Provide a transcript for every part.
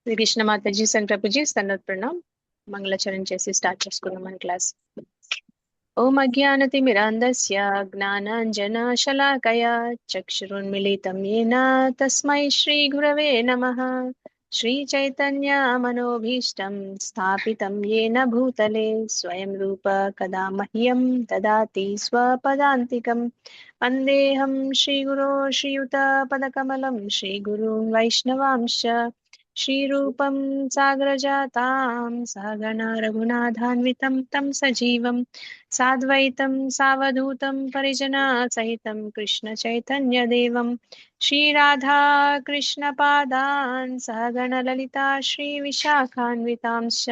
శ్రీ కృష్ణ మాతాజీ సంత ప్రభుజీ స్తన్నత్ ప్రణామ్. మంగళాచరణ చేసి స్టార్ట్ చేసుకున్నాం మన క్లాస్. ఓం అజ్ఞానతిమిరాంధస్య జ్ఞానాంజనశలాకయా చక్షురున్మిళితం येन తస్మై శ్రీ గురవే నమః. శ్రీచైతన్య మనోభీష్టం స్థాపితం येन భూతలే స్వయం రూప కదా మహ్యం దదాతి స్వపదాంతికం. వందేహం శ్రీగురో శ్రీయుతపదకమలం శ్రీగురుం వైష్ణవాంశ श्रीरूपं सागरजातां सहगणा रघुनाथान्वितं तं सजीवं साद्वैतं सावधूतं परिजनसहितं कृष्णचैतन्यदेवं श्रीराधा कृष्णपादान् सहगणललिता श्रीविशाखान्वितांश्च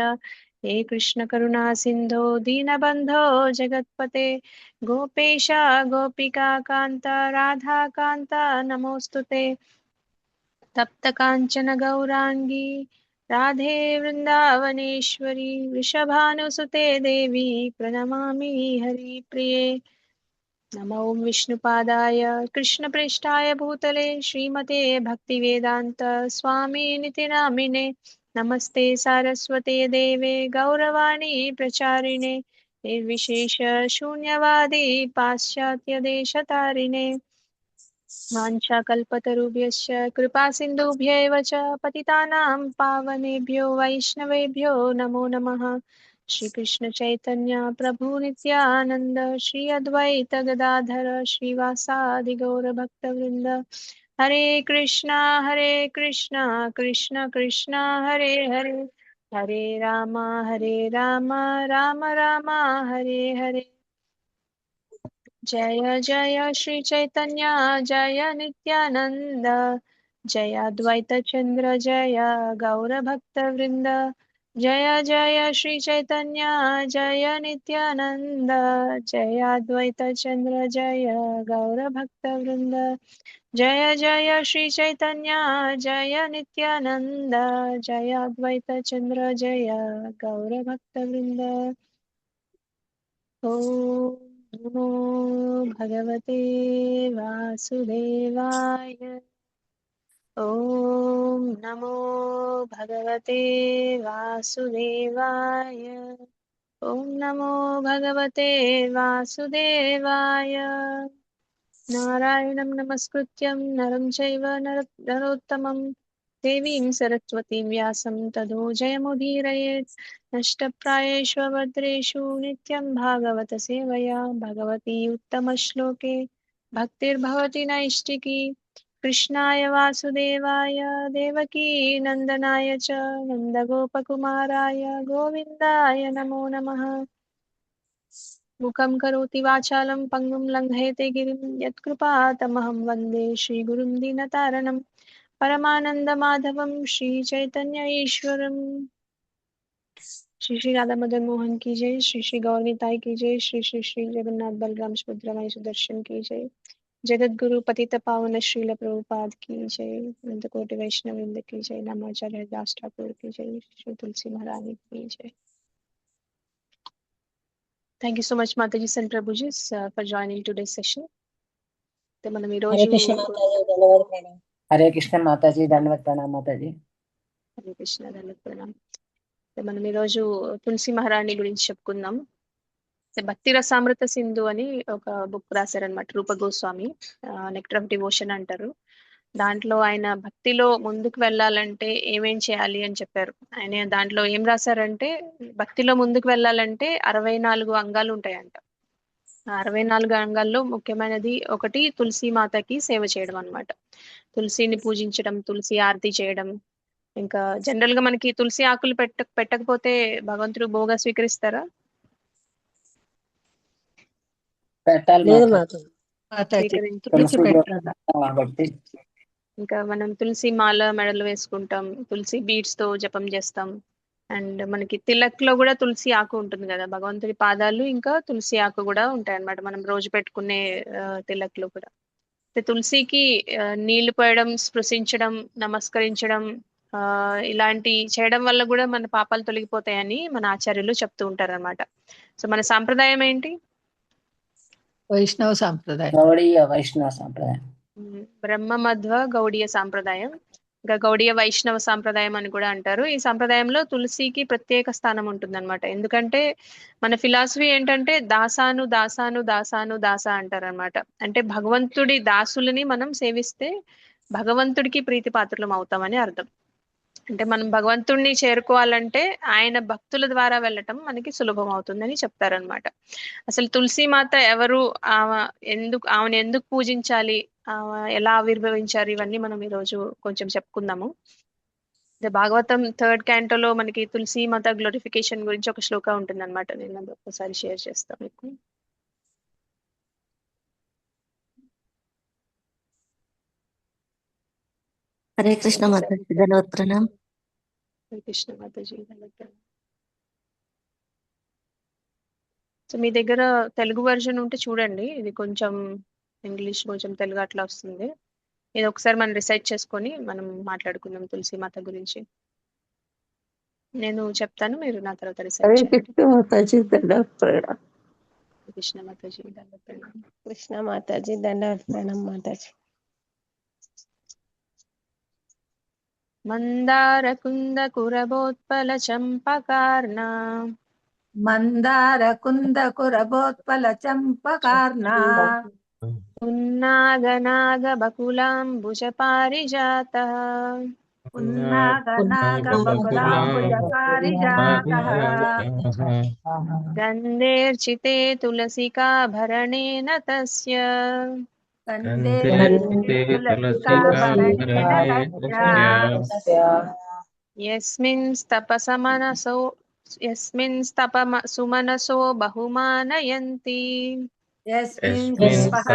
हे कृष्णकरुणा सिन्धो दीनबन्धो जगत्पते गोपेश गोपिका कान्त राधाकान्त नमोऽस्तुते. तप्त कांचन गौरांगी राधे वृंदावनेश्वरी वृषभानुसुते देवी प्रणमामि हरिप्रिये. नमो विष्णुपादाय कृष्णप्रेष्ठाय भूतले श्रीमते भक्तिवेदांत स्वामी निति नामिने नमस्ते सारस्वते देवे गौरवाणी प्रचारिणे निर्विशेष शून्यवादी पाश्चात्य देशतारिणे वाञ्छाकल्पतरुभ्यश्च कृपा सिन्धुभ्यैव च पतितानां पावनेभ्यो वैष्णवेभ्यो नमो नमः. श्रीकृष्ण चैतन्य प्रभु नित्यानंद श्री अद्वैत गदाधर श्रीवासादि गौर भक्तवृंद हरे कृष्णा कृष्ण कृष्ण हरे हरे हरे राम राम राम हरे हरे. जय जय श्री चैतन्य जय नित्यानंद जय अद्वैत चंद्र जय गौर भक्त वृंद. जय जय श्री चैतन्य जय नित्यानंद जय अद्वैत चंद्र जय गौर भक्त वृंद. जय जय श्री चैतन्य जय नित्यानंद जय अद्वैत चंद्र जय गौर भक्त वृंद. ओम नमो भगवते वासुदेवाय. ओम नमो भगवते वासुदेवाय. ओम नमो भगवते वासुदेवाय. नारायणं नमस्कृत्यं नरं चैव नरोत्तमं देवीं सरस्वतीं व्यासं ततो जयमुदीरयेत्. नष्टप्रायेषु भद्रेषु नित्यं भागवत सेवया भगवती उत्तमश्लोके भक्तिर्भवति नैष्टिकी. कृष्णाय वासुदेवाय देवकी नन्दनाय च नन्दगोपकुमाराय गोविन्दाय नमो नमः. मुखं करोति वाचालं पङ्गुं लङ्घयते गिरिं यत्कृपातमहं वन्दे श्रीगुरुं दीनतारणं परमानन्दमाधवं श्रीचैतन्य ईश्वरम्. श्री श्री राधा मदन मोहन की जय. श्री श्री गौरनीताई की जय. श्री श्री श्री जगन्नाथ बलराम सुभद्रा माई सुदर्शन की जय. जगत गुरु पतित पावन श्रील प्रभुपाद की जय. अनंत कोटि वैष्णव वृंद की जय. नामाचार्य हरिदास ठाकुर की जय. श्री तुलसी महारानी की जय. Thank you so much, Mataji and Prabhuji, for joining today's session. మనం ఈ రోజు హరే కృష్ణ మాతాజీ ధన్యవాద ప్రణామం. హరే కృష్ణ మాతాజీ ధన్యవాద ప్రణామం మాతాజీ. హరే కృష్ణ ధన్యవాద ప్రణామం. మనం ఈరోజు తులసి మహారాణి గురించి చెప్పుకుందాం. భక్తి రసామృత సింధు అని ఒక బుక్ రాశారనమాట Rupa Goswami. Nectar of devotion అంటారు. దాంట్లో ఆయన భక్తిలో ముందుకు వెళ్ళాలంటే ఏమేం చేయాలి అని చెప్పారు. ఆయన దాంట్లో ఏం రాశారంటే భక్తిలో ముందుకు వెళ్ళాలంటే 64 అంగాలు ఉంటాయంట. 64 అంగాల్లో ముఖ్యమైనది ఒకటి తులసి మాతకి సేవ చేయడం అన్నమాట. తులసిని పూజించడం, తులసి ఆరతి చేయడం. ఇంకా జనరల్ గా మనకి తులసి ఆకులు పెట్టకపోతే భగవంతుడు భోగా స్వీకరిస్తారా? లేదు మాతాజీ. ఇంకా మనం తులసి మాల మెడలు వేసుకుంటాం, తులసి బీడ్స్ తో జపం చేస్తాం. అండ్ మనకి తిలక్ లో కూడా తులసి ఆకు ఉంటుంది కదా, భగవంతుడి పాదాలు ఇంకా తులసి ఆకు కూడా ఉంటాయి అన్నమాట మనం రోజు పెట్టుకునే తిలక్ లో కూడా. తులసికి నీళ్లు పోయడం, స్పృశించడం, నమస్కరించడం ఇలాంటి చేయడం వల్ల కూడా మన పాపాలు తొలగిపోతాయని మన ఆచార్యులు చెప్తూ ఉంటారు అనమాట. సో మన సాంప్రదాయం ఏంటి? వైష్ణవ సాంప్రదాయం, గౌడీయ వైష్ణవ సాంప్రదాయం, బ్రహ్మ మధ్వ గౌడీయ సాంప్రదాయం. ఇంకా గౌడీయ వైష్ణవ సాంప్రదాయం అని కూడా అంటారు. ఈ సాంప్రదాయంలో తులసికి ప్రత్యేక స్థానం ఉంటుందన్నమాట. ఎందుకంటే మన ఫిలాసఫీ ఏంటంటే దాసాను దాసాను దాసాను దాస అంటారనమాట. అంటే భగవంతుడి దాసులని మనం సేవిస్తే భగవంతుడికి ప్రీతి పాత్రలం అవుతామని అర్థం. అంటే మనం భగవంతుణ్ణి చేరుకోవాలంటే ఆయన భక్తుల ద్వారా వెళ్ళటం మనకి సులభం అవుతుందని చెప్తారనమాట. అసలు తులసీమాత ఎవరు, ఆమెను ఎందుకు పూజించాలి, ఎలా ఆవిర్భవించారు, ఇవన్నీ మనం ఈరోజు కొంచెం చెప్పుకుందాము. భాగవతం 3rd క్యాంటోలో మనకి తులసీమాత గ్లోరిఫికేషన్ గురించి ఒక శ్లోక ఉంటుంది అనమాట. నేను అది ఒకసారి షేర్ చేస్తాను మీకు. హరే కృష్ణ మాతాజీ, ధన్యవాద ప్రణామ్. హరే కృష్ణ మాతాజీ. సో మీ దగ్గర తెలుగు వర్జన్ ఉంటే చూడండి, ఇది కొంచెం ఇంగ్లీష్ కొంచెం తెలుగు అట్లా వస్తుంది. ఇది ఒకసారి మనం రిసైట్ చేసుకొని మనం మాట్లాడుకుందాం తులసీమాత గురించి. నేను చెప్తాను, మీరు నా తర్వాత రిసైట్ హరే చేయండి. కృష్ణ మాతాజీ, దండాలు ప్రణామ్. కృష్ణ మాతాజీ దండాలు ప్రణామం. కృష్ణ మాతాజీ, దండాలు ప్రణామం మాతాజీ. మందార కుంద కురబోత్పల చంపకార్ణ మందార కుంద కురబోత్పల చంపకార్ణ ఉన్నాగనాగ బకులాంబుజ పారిజాత ఉన్నాగనాగ బకులాంబుజ పారిజాతః గంధేర్చితే తులసికాభరణేన తస్య గంధేర్చితే తులసికాభరణేన తస్య యస్మిన్ సుమనసో బహుమానయంతి యస్మిన్ పుష్పః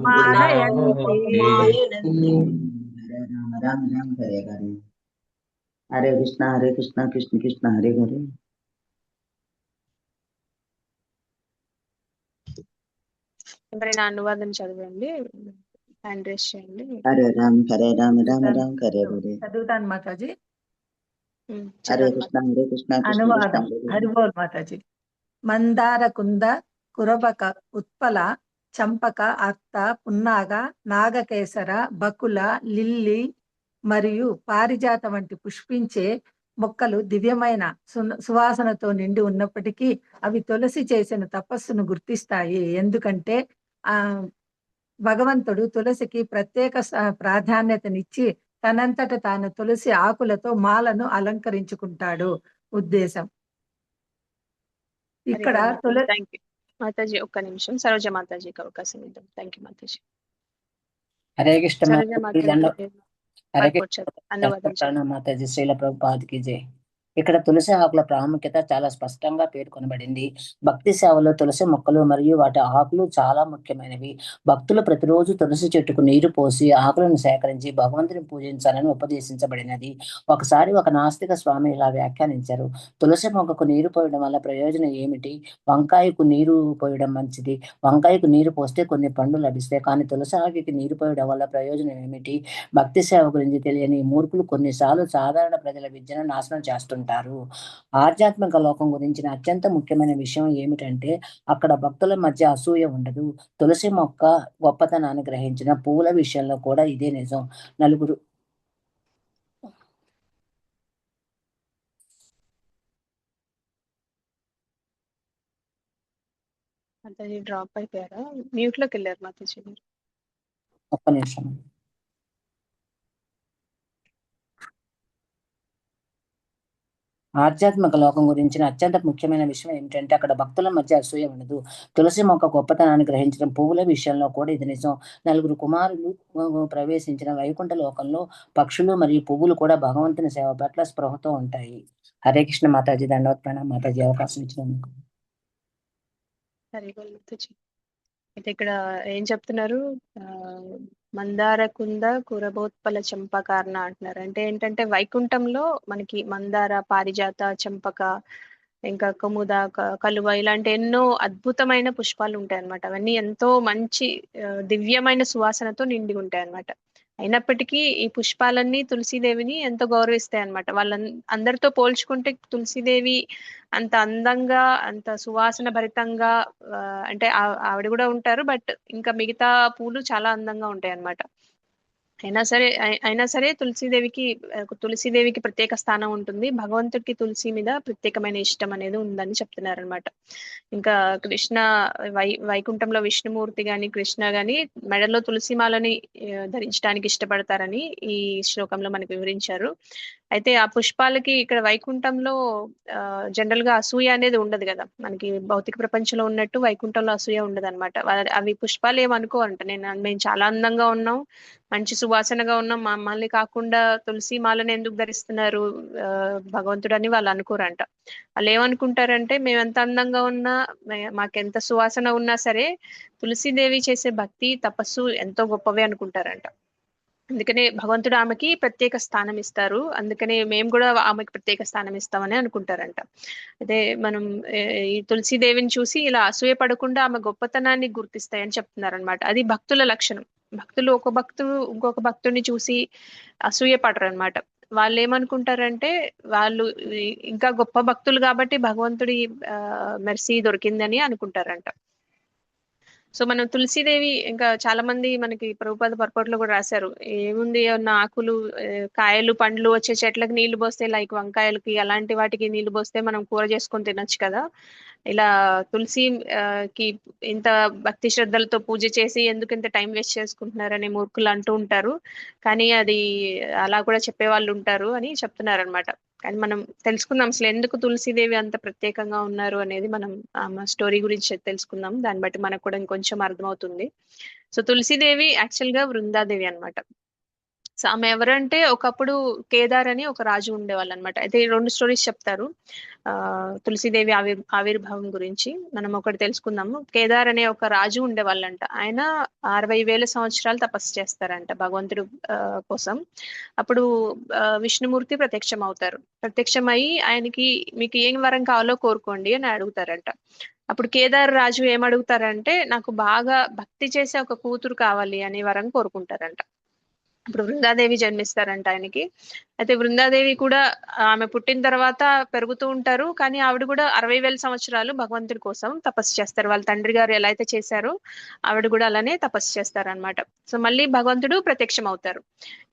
మానయంతి. రామ రామ హరే హరే హరే కృష్ణ కృష్ణ కృష్ణ హరే హరే. ఎవరైనా అనువాదం చదవండి, హ్యాండ్ రేస్ చేయండి. హరే రామ రామ రామ హరే హరే. చదువుతాను మాతాజీ. హరే చదవండి. కృష్ణ కృష్ణ అనువాదం. హరే హరే. హరిబోల్ మాతాజీ. మందార కుంద కురబక ఉత్పల చంపక అర్త పున్నాగ నాగకేసర బకుల లిల్లీ మరియు పారిజాత వంటి పుష్పించే మొక్కలు దివ్యమైన సువాసనతో నిండి ఉన్నప్పటికీ అవి తులసి చేసిన తపస్సును గుర్తిస్తాయి. ఎందుకంటే భగవంతుడు తులసికి ప్రత్యేక ప్రాధాన్యతనిచ్చి తనంతట తాను తులసి ఆకులతో మాలను అలంకరించుకుంటాడు. ఉద్దేశం ఇక్కడ థ్యాంక్ యూ మాతాజీ. ఒక్క నిమిషం, సరోజ మాతాజీకి అవకాశం ఇద్దాం. Thank you Mataji. హరే కృష్ణ సరోజ మాతాజీ హరే కృష్ణ మాతాజీ. శ్రీల ప్రభుపాదకి జై. ఇక్కడ తులసి ఆకుల ప్రాముఖ్యత చాలా స్పష్టంగా పేర్కొనబడింది. భక్తి సేవలో తులసి మొక్కలు మరియు వాటి ఆకులు చాలా ముఖ్యమైనవి. భక్తులు ప్రతిరోజు తులసి చెట్టుకు నీరు పోసి ఆకులను సేకరించి భగవంతుని పూజించాలని ఉపదేశించబడినది. ఒకసారి ఒక నాస్తిక స్వామి ఇలా వ్యాఖ్యానించారు: తులసి మొక్కకు నీరు పోయడం వల్ల ప్రయోజనం ఏమిటి? వంకాయకు నీరు పోయడం మంచిది. వంకాయకు నీరు పోస్తే కొన్ని పండ్లు లభిస్తాయి, కానీ తులసి ఆకుకి నీరు పోయడం వల్ల ప్రయోజనం ఏమిటి? భక్తి సేవ గురించి తెలియని మూర్ఖులు కొన్నిసార్లు సాధారణ ప్రజల విద్యను నాశనం చేస్తుంటారు. ఆధ్యాత్మిక లోకం గురించిన అత్యంత ముఖ్యమైన విషయం ఏమిటంటే అక్కడ భక్తుల మధ్య అసూయ ఉండదు. తులసి మొక్క గొప్పతనాన్ని గ్రహించిన పువ్వుల విషయంలో కూడా ఇదే నిజం. నలుగురు మాతాజీ డ్రాప్ అయిపోయారా? మ్యూట్ లోకి వెళ్ళారు మాతాజీ మీరు. ఒక్క నిమిషం. ఆధ్యాత్మిక లోకం గురించిన అత్యంత ముఖ్యమైన విషయం ఏమిటంటే అక్కడ భక్తుల మధ్య అసూయ ఉండదు. తులసి మొక్క గొప్పతనాన్ని గ్రహించడం పువ్వుల విషయంలో కూడా ఇది నిజం. నలుగురు కుమారులు ప్రవేశించిన వైకుంఠ లోకంలో పక్షులు మరియు పువ్వులు కూడా భగవంతుని సేవ పట్ల స్పృహతో ఉంటాయి. హరే కృష్ణ మాతాజీ, దండవత్ ప్రణామం మాతాజీ. అవకాశం ఇచ్చినందుకు. హరే బోల్ మాతాజీ. అయితే ఇక్కడ ఏం చెప్తున్నారు? మందార కుంద కురబోత్పల చంపకార్ణ అంటున్నారు. అంటే ఏంటంటే వైకుంఠంలో మనకి మందార, పారిజాత, చంపక, ఇంకా కుముద, కలువ ఇలాంటి ఎన్నో అద్భుతమైన పుష్పాలు ఉంటాయి అన్నమాట. అవన్నీ ఎంతో మంచి దివ్యమైన సువాసనతో నిండి ఉంటాయి అన్నమాట. అయినప్పటికీ ఈ పుష్పాలన్నీ తులసీదేవిని ఎంతో గౌరవిస్తాయి అన్నమాట. అందరితో పోల్చుకుంటే తులసీదేవి అంత అందంగా, అంత సువాసన భరితంగా అంటే ఆవిడ కూడా ఉంటారు, బట్ ఇంకా మిగతా పూలు చాలా అందంగా ఉంటాయి అన్నమాట. అయినా సరే తులసీదేవికి ప్రత్యేక స్థానం ఉంటుంది. భగవంతుడికి తులసి మీద ప్రత్యేకమైన ఇష్టం అనేది ఉందని చెప్తున్నారనమాట. ఇంకా కృష్ణ వైకుంఠంలో విష్ణుమూర్తి గాని కృష్ణ గాని మెడలో తులసిమాలని ధరించడానికి ఇష్టపడతారని ఈ శ్లోకంలో మనకు వివరించారు. అయితే ఆ పుష్పాలకి ఇక్కడ వైకుంఠంలో జనరల్ గా అసూయ అనేది ఉండదు కదా, మనకి భౌతిక ప్రపంచంలో ఉన్నట్టు వైకుంఠంలో అసూయ ఉండదు అనమాట. అవి పుష్పాలు ఏమనుకోరంట, మేము చాలా అందంగా ఉన్నాం, మంచి సువాసనగా ఉన్నాం, మమ్మల్ని కాకుండా తులసి మాలను ఎందుకు ధరిస్తున్నారు భగవంతుడు అని వాళ్ళు అనుకోరంట. వాళ్ళు ఏమనుకుంటారంటే మేము ఎంత అందంగా ఉన్నా మాకెంత సువాసన ఉన్నా సరే తులసీదేవి చేసే భక్తి తపస్సు ఎంతో గొప్పవే అనుకుంటారంట. అందుకనే భగవంతుడు ఆమెకి ప్రత్యేక స్థానం ఇస్తారు, అందుకనే మేము కూడా ఆమెకి ప్రత్యేక స్థానం ఇస్తామని అనుకుంటారంట. అదే మనం ఈ తులసీదేవిని చూసి ఇలా అసూయ పడకుండా ఆమె గొప్పతనాన్ని గుర్తిస్తాయని చెప్తున్నారనమాట. అది భక్తుల లక్షణం. భక్తులు ఇంకొక భక్తుడిని చూసి అసూయ పడరు అనమాట. వాళ్ళు ఏమనుకుంటారంటే వాళ్ళు ఇంకా గొప్ప భక్తులు కాబట్టి భగవంతుడి మెర్సీ దొరికిందని అనుకుంటారంట. సో మనం తులసీదేవి ఇంకా చాలా మంది మనకి ప్రభుపాద పర్పట్లో కూడా రాశారు, ఏముంది ఏమన్నా ఆకులు కాయలు పండ్లు వచ్చే చెట్లకు నీళ్లు పోస్తే, లైక్ వంకాయలకి అలాంటి వాటికి నీళ్లు పోస్తే మనం కూర చేసుకొని తినొచ్చు కదా, ఇలా తులసికి ఇంత భక్తి శ్రద్ధలతో పూజ చేసి ఎందుకు ఇంత టైం వేస్ట్ చేసుకుంటున్నారని మూర్ఖులు అంటూ ఉంటారు, కానీ అది అలా కూడా చెప్పే వాళ్ళు ఉంటారు అని చెప్తున్నారు అనమాట. కానీ మనం తెలుసుకుందాం అసలు ఎందుకు తులసీదేవి అంత ప్రత్యేకంగా ఉన్నారు అనేది, మనం స్టోరీ గురించి తెలుసుకుందాం, దాన్ని బట్టి మనకు కూడా ఇంకొంచెం అర్థమవుతుంది. సో తులసీదేవి యాక్చువల్ గా వృందాదేవి అనమాట. సో ఆమె ఎవరంటే ఒకప్పుడు కేదార్ అని ఒక రాజు ఉండేవాళ్ళు అనమాట. అయితే 2 స్టోరీస్ చెప్తారు తులసీదేవి ఆవిర్భావం గురించి. మనం ఒకటి తెలుసుకుందాము. కేదార్ అనే ఒక రాజు ఉండేవాళ్ళంట. ఆయన 60,000 సంవత్సరాలు తపస్సు చేస్తారంట భగవంతుడు కోసం. అప్పుడు విష్ణుమూర్తి ప్రత్యక్షం అవుతారు. ప్రత్యక్షమయ్యి ఆయనకి మీకు ఏం వరం కావాలో కోరుకోండి అని అడుగుతారంట. అప్పుడు కేదార్ రాజు ఏమడుగుతారంటే నాకు బాగా భక్తి చేసే ఒక కూతురు కావాలి అనే వరం కోరుకుంటారంట. ఇప్పుడు వృందాదేవి జన్మిస్తారంట ఆయనకి. అయితే వృందాదేవి కూడా ఆమె పుట్టిన తర్వాత పెరుగుతూ ఉంటారు, కానీ ఆవిడ కూడా 60,000 సంవత్సరాలు భగవంతుడి కోసం తపస్సు చేస్తారు. వాళ్ళ తండ్రి గారు ఎలా అయితే చేశారో ఆవిడ కూడా అలానే తపస్సు చేస్తారు అనమాట. సో మళ్ళీ భగవంతుడు ప్రత్యక్షం అవుతారు.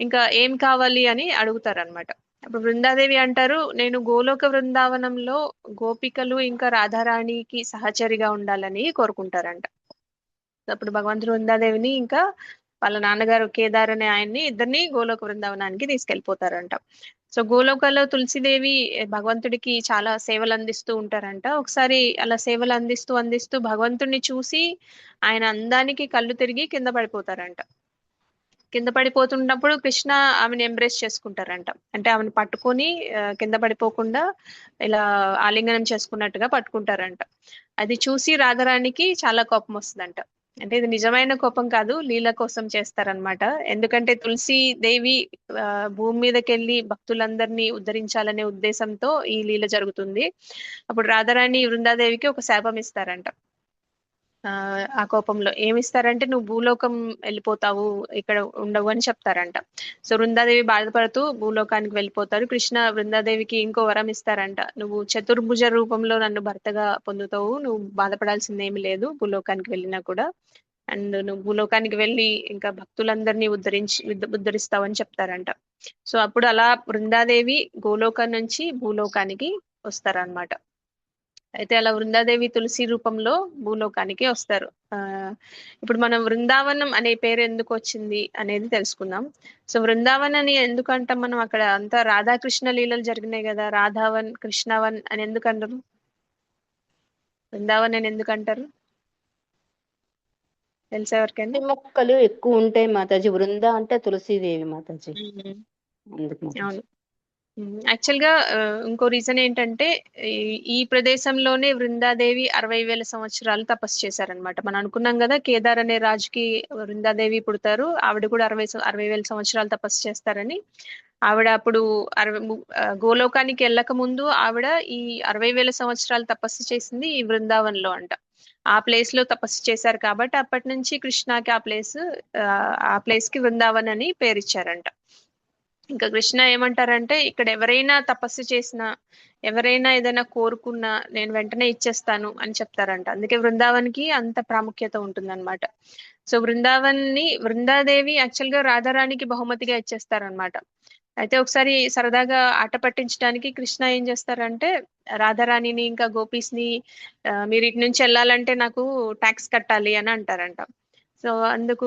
ఇంకా ఏం కావాలి అని అడుగుతారు అనమాట. అప్పుడు వృందాదేవి అంటారు, నేను గోలోక బృందావనంలో గోపికలు ఇంకా రాధారాణికి సహచరిగా ఉండాలని కోరుకుంటారంట. అప్పుడు భగవంతుడు వృందాదేవిని ఇంకా వాళ్ళ నాన్నగారు కేదార్ అనే ఆయన్ని ఇద్దరిని గోలోక బృందావనానికి తీసుకెళ్లిపోతారంట. సో గోలోకలో తులసీదేవి భగవంతుడికి చాలా సేవలు అందిస్తూ ఉంటారంట. ఒకసారి అలా సేవలు అందిస్తూ భగవంతుడిని చూసి ఆయన అందానికి కళ్ళు తిరిగి కింద పడిపోతారంట. కింద పడిపోతున్నప్పుడు కృష్ణ ఆమెను ఎంబ్రేస్ చేసుకుంటారంట. అంటే ఆమెను పట్టుకొని కింద పడిపోకుండా ఇలా ఆలింగనం చేసుకున్నట్టుగా పట్టుకుంటారంట. అది చూసి రాధారాణికి చాలా కోపం వస్తుందంట. అంటే ఇది నిజమైన కోపం కాదు, లీల కోసం చేస్తారనమాట. ఎందుకంటే తులసి దేవి భూమి మీదకి వెళ్ళి భక్తులందరినీ ఉద్ధరించాలనే ఉద్దేశంతో ఈ లీల జరుగుతుంది. అప్పుడు రాధారాణి వృందాదేవికి ఒక శాపం ఇస్తారంట. ఆ కోపంలో ఏమిస్తారంటే నువ్వు భూలోకం వెళ్ళిపోతావు, ఇక్కడ ఉండవు అని చెప్తారంట. సో వృందాదేవి బాధపడుతూ భూలోకానికి వెళ్ళిపోతారు. కృష్ణ వృందాదేవికి ఇంకో వరం ఇస్తారంట, నువ్వు చతుర్భుజ రూపంలో నన్ను భర్తగా పొందుతావు, నువ్వు బాధపడాల్సింది ఏమి లేదు భూలోకానికి వెళ్ళినా కూడా, అండ్ నువ్వు భూలోకానికి వెళ్ళి ఇంకా భక్తులందరినీ ఉద్ధరిస్తావు అని చెప్తారంట. సో అప్పుడు అలా వృందాదేవి గోలోకం నుంచి భూలోకానికి వస్తారనమాట. అయితే అలా వృందాదేవి తులసి రూపంలో భూలోకానికి వస్తారు. ఇప్పుడు మనం వృందావనం అనే పేరు ఎందుకు వచ్చింది అనేది తెలుసుకుందాం. సో వృందావన్ అని ఎందుకు అంటాం మనం, అక్కడ అంతా రాధాకృష్ణ లీలలు జరిగినాయి కదా, రాధావన్ కృష్ణవన్ అని ఎందుకు అంటారు, వృందావన్ అని ఎందుకు అంటారు తెలుసా ఎవరికైనా? మొక్కలు ఎక్కువ ఉంటాయి మాతాజీ. వృంద అంటే తులసీదేవి మాతాజీ, అందుకు అవును. యాక్చువల్ గా ఇంకో రీజన్ ఏంటంటే ఈ ప్రదేశంలోనే వృందాదేవి 60,000 సంవత్సరాలు తపస్సు చేశారనమాట. మనం అనుకున్నాం కదా కేదార్ అనే రాజుకి వృందాదేవి పుడతారు, ఆవిడ కూడా 60,000 సంవత్సరాలు తపస్సు చేస్తారని. ఆవిడ అప్పుడు గోలోకానికి వెళ్ళక ముందు ఆవిడ ఈ 60,000 సంవత్సరాలు తపస్సు చేసింది ఈ బృందావనంలో అంట. ఆ ప్లేస్ లో తపస్సు చేశారు కాబట్టి అప్పటి నుంచి కృష్ణకి ఆ ప్లేస్ కి వృందావన్ అని పేరు ఇచ్చారంట. ఇంకా కృష్ణ ఏమంటారంటే ఇక్కడ ఎవరైనా తపస్సు చేసినా, ఎవరైనా ఏదైనా కోరుకున్నా నేను వెంటనే ఇచ్చేస్తాను అని చెప్తారంట. అందుకే బృందావన్కి అంత ప్రాముఖ్యత ఉంటుందన్నమాట. సో బృందాదేవి యాక్చువల్ గా రాధారాణికి బహుమతిగా ఇచ్చేస్తారనమాట. అయితే ఒకసారి సరదాగా ఆట పట్టించడానికి కృష్ణ ఏం చేస్తారంటే రాధారాణిని ఇంకా గోపీస్ ని మీరు ఇటు నుంచి వెళ్ళాలంటే నాకు ట్యాక్స్ కట్టాలి అని అంటారంట. సో అందుకు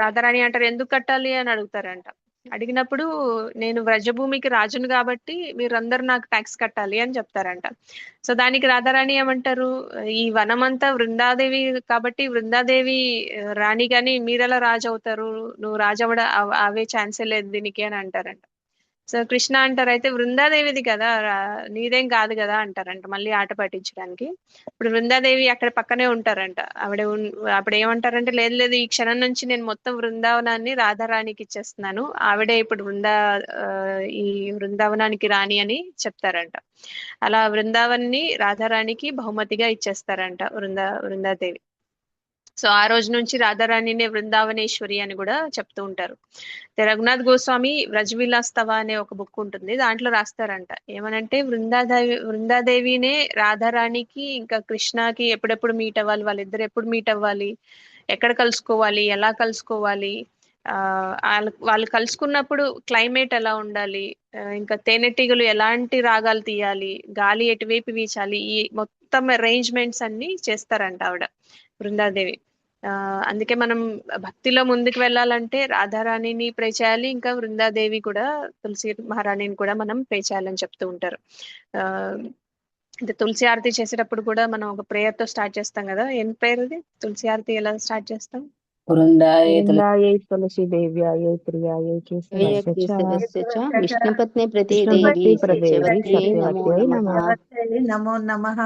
రాధారాణి అంటారు ఎందుకు కట్టాలి అని అడుగుతారంట. అడిగినప్పుడు నేను వ్రజభూమికి రాజును కాబట్టి మీరందరూ నాకు ట్యాక్స్ కట్టాలి అని చెప్తారంట. సో దానికి రాధారాణి ఏమంటారు, ఈ వనమంతా వృందాదేవి కాబట్టి వృందాదేవి రాణి గాని మీరెలా రాజు అవుతారు, నువ్వు రాజవడ అవే ఛాన్సే లేదు దీనికి అని అంటారంట. సో కృష్ణ అంటారు అయితే వృందాదేవిది కదా నీదేం కాదు కదా అంటారంట మళ్ళీ ఆట పట్టించడానికి. ఇప్పుడు వృందాదేవి అక్కడ పక్కనే ఉంటారంట. అప్పుడు ఏమంటారంటే లేదు లేదు ఈ క్షణం నుంచి నేను మొత్తం బృందావనాన్ని రాధారాణికి ఇచ్చేస్తున్నాను, ఆవిడే ఇప్పుడు ఈ బృందావనానికి రాణి అని చెప్తారంట. అలా బృందావన్ని రాధారాణికి బహుమతిగా ఇచ్చేస్తారంట బృందాదేవి. సో ఆ రోజు నుంచి రాధారాణినే బృందావనేశ్వరి అని కూడా చెప్తూ ఉంటారు. రఘునాథ్ గోస్వామి వ్రజవిలాస్తవ అనే ఒక బుక్ ఉంటుంది, దాంట్లో రాస్తారంట ఏమనంటే బృందాదేవినే రాధారాణికి ఇంకా కృష్ణకి ఎప్పుడెప్పుడు మీట్ అవ్వాలి, వాళ్ళిద్దరు ఎప్పుడు మీట్ అవ్వాలి, ఎక్కడ కలుసుకోవాలి, ఎలా కలుసుకోవాలి, వాళ్ళు కలుసుకున్నప్పుడు క్లైమేట్ ఎలా ఉండాలి, ఇంకా తేనెటీగలు ఎలాంటి రాగాలు తీయాలి, గాలి ఎటువైపు వీచాలి, ఈ మొత్తం అరేంజ్మెంట్స్ అన్ని చేస్తారంట ఆవిడ బృందాదేవి. అందుకే మనం భక్తిలో ముందుకు వెళ్ళాలంటే రాధారాణిని ప్రే చేయాలి, ఇంకా బృందాదేవి కూడా తులసి మహారాణిని కూడా మనం ప్రే చేయాలని చెప్తూ ఉంటారు. అంటే తులసి ఆరతి చేసేటప్పుడు కూడా మనం ఒక ప్రేయర్ తో స్టార్ట్ చేస్తాం కదా, ఏం ప్రేయర్ అది? తులసి ఆరతి ఎలా స్టార్ట్ చేస్తాం? వృందాయై తులసి దేవ్యాయై ప్రియాయై కేశవస్య చ విష్ణుపత్ని ప్రతి విష్ణుపత్ని దేవి ప్రదేవి సత్యవత్యై నమో సత్యవత్యై నమః. నమః. నమో నమః.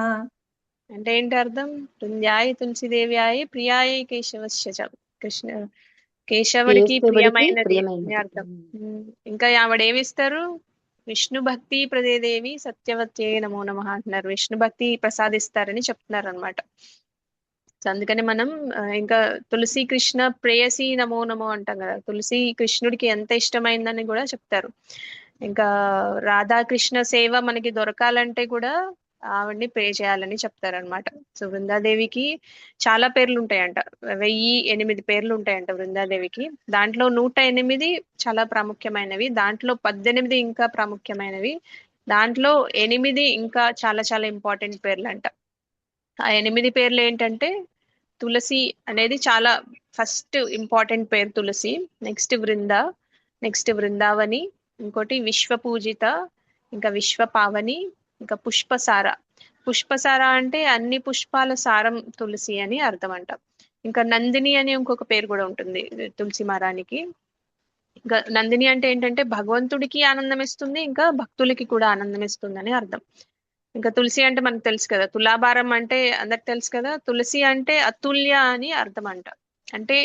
అంటే ఏంటి అర్థం? బృంద్యాయ తులసిదేవ్యాయ ప్రియాయ కేశవస్య చ, కృష్ణ కేశవుడికి ప్రియమైనది అని అర్థం. ఇంకా ఆవిడ ఏమిస్తారు, విష్ణు భక్తి ప్రదేదేవి సత్యవత్యే నమో నమః అంటున్నారు, విష్ణు భక్తి ప్రసాదిస్తారని చెప్తున్నారు అనమాట. సో అందుకని మనం ఇంకా తులసి కృష్ణ ప్రేయసి నమో నమో అంటాం కదా, తులసి కృష్ణుడికి ఎంత ఇష్టమైందని కూడా చెప్తారు. ఇంకా రాధాకృష్ణ సేవ మనకి దొరకాలంటే కూడా ఆవిడ్ని ప్రే చేయాలని చెప్తారనమాట. సో బృందాదేవికి చాలా పేర్లు ఉంటాయంట, 1008 పేర్లు ఉంటాయంట బృందాదేవికి. దాంట్లో 108 చాలా ప్రాముఖ్యమైనవి, దాంట్లో 18 ఇంకా ప్రాముఖ్యమైనవి, దాంట్లో 8 ఇంకా చాలా చాలా ఇంపార్టెంట్ పేర్లు అంట. ఆ 8 పేర్లు ఏంటంటే తులసి అనేది చాలా ఫస్ట్ ఇంపార్టెంట్ పేరు తులసి, నెక్స్ట్ నెక్స్ట్ బృందావని, ఇంకోటి విశ్వపూజిత, ఇంకా విశ్వపావని, ఇంకా పుష్పసార. పుష్పసార అంటే అన్ని పుష్పాల సారం తులసి అని అర్థం అంట. ఇంకా నందిని అని ఇంకొక పేరు కూడా ఉంటుంది తులసి మహారాణికి. ఇంకా నందిని అంటే ఏంటంటే భగవంతుడికి ఆనందం ఇస్తుంది, ఇంకా భక్తులకి కూడా ఆనందం ఇస్తుంది అని అర్థం. ఇంకా తులసి అంటే మనకు తెలుసు కదా, తులాభారం అంటే అందరికి తెలుసు కదా, తులసి అంటే అతుల్య అని అర్థం అంట. అంటే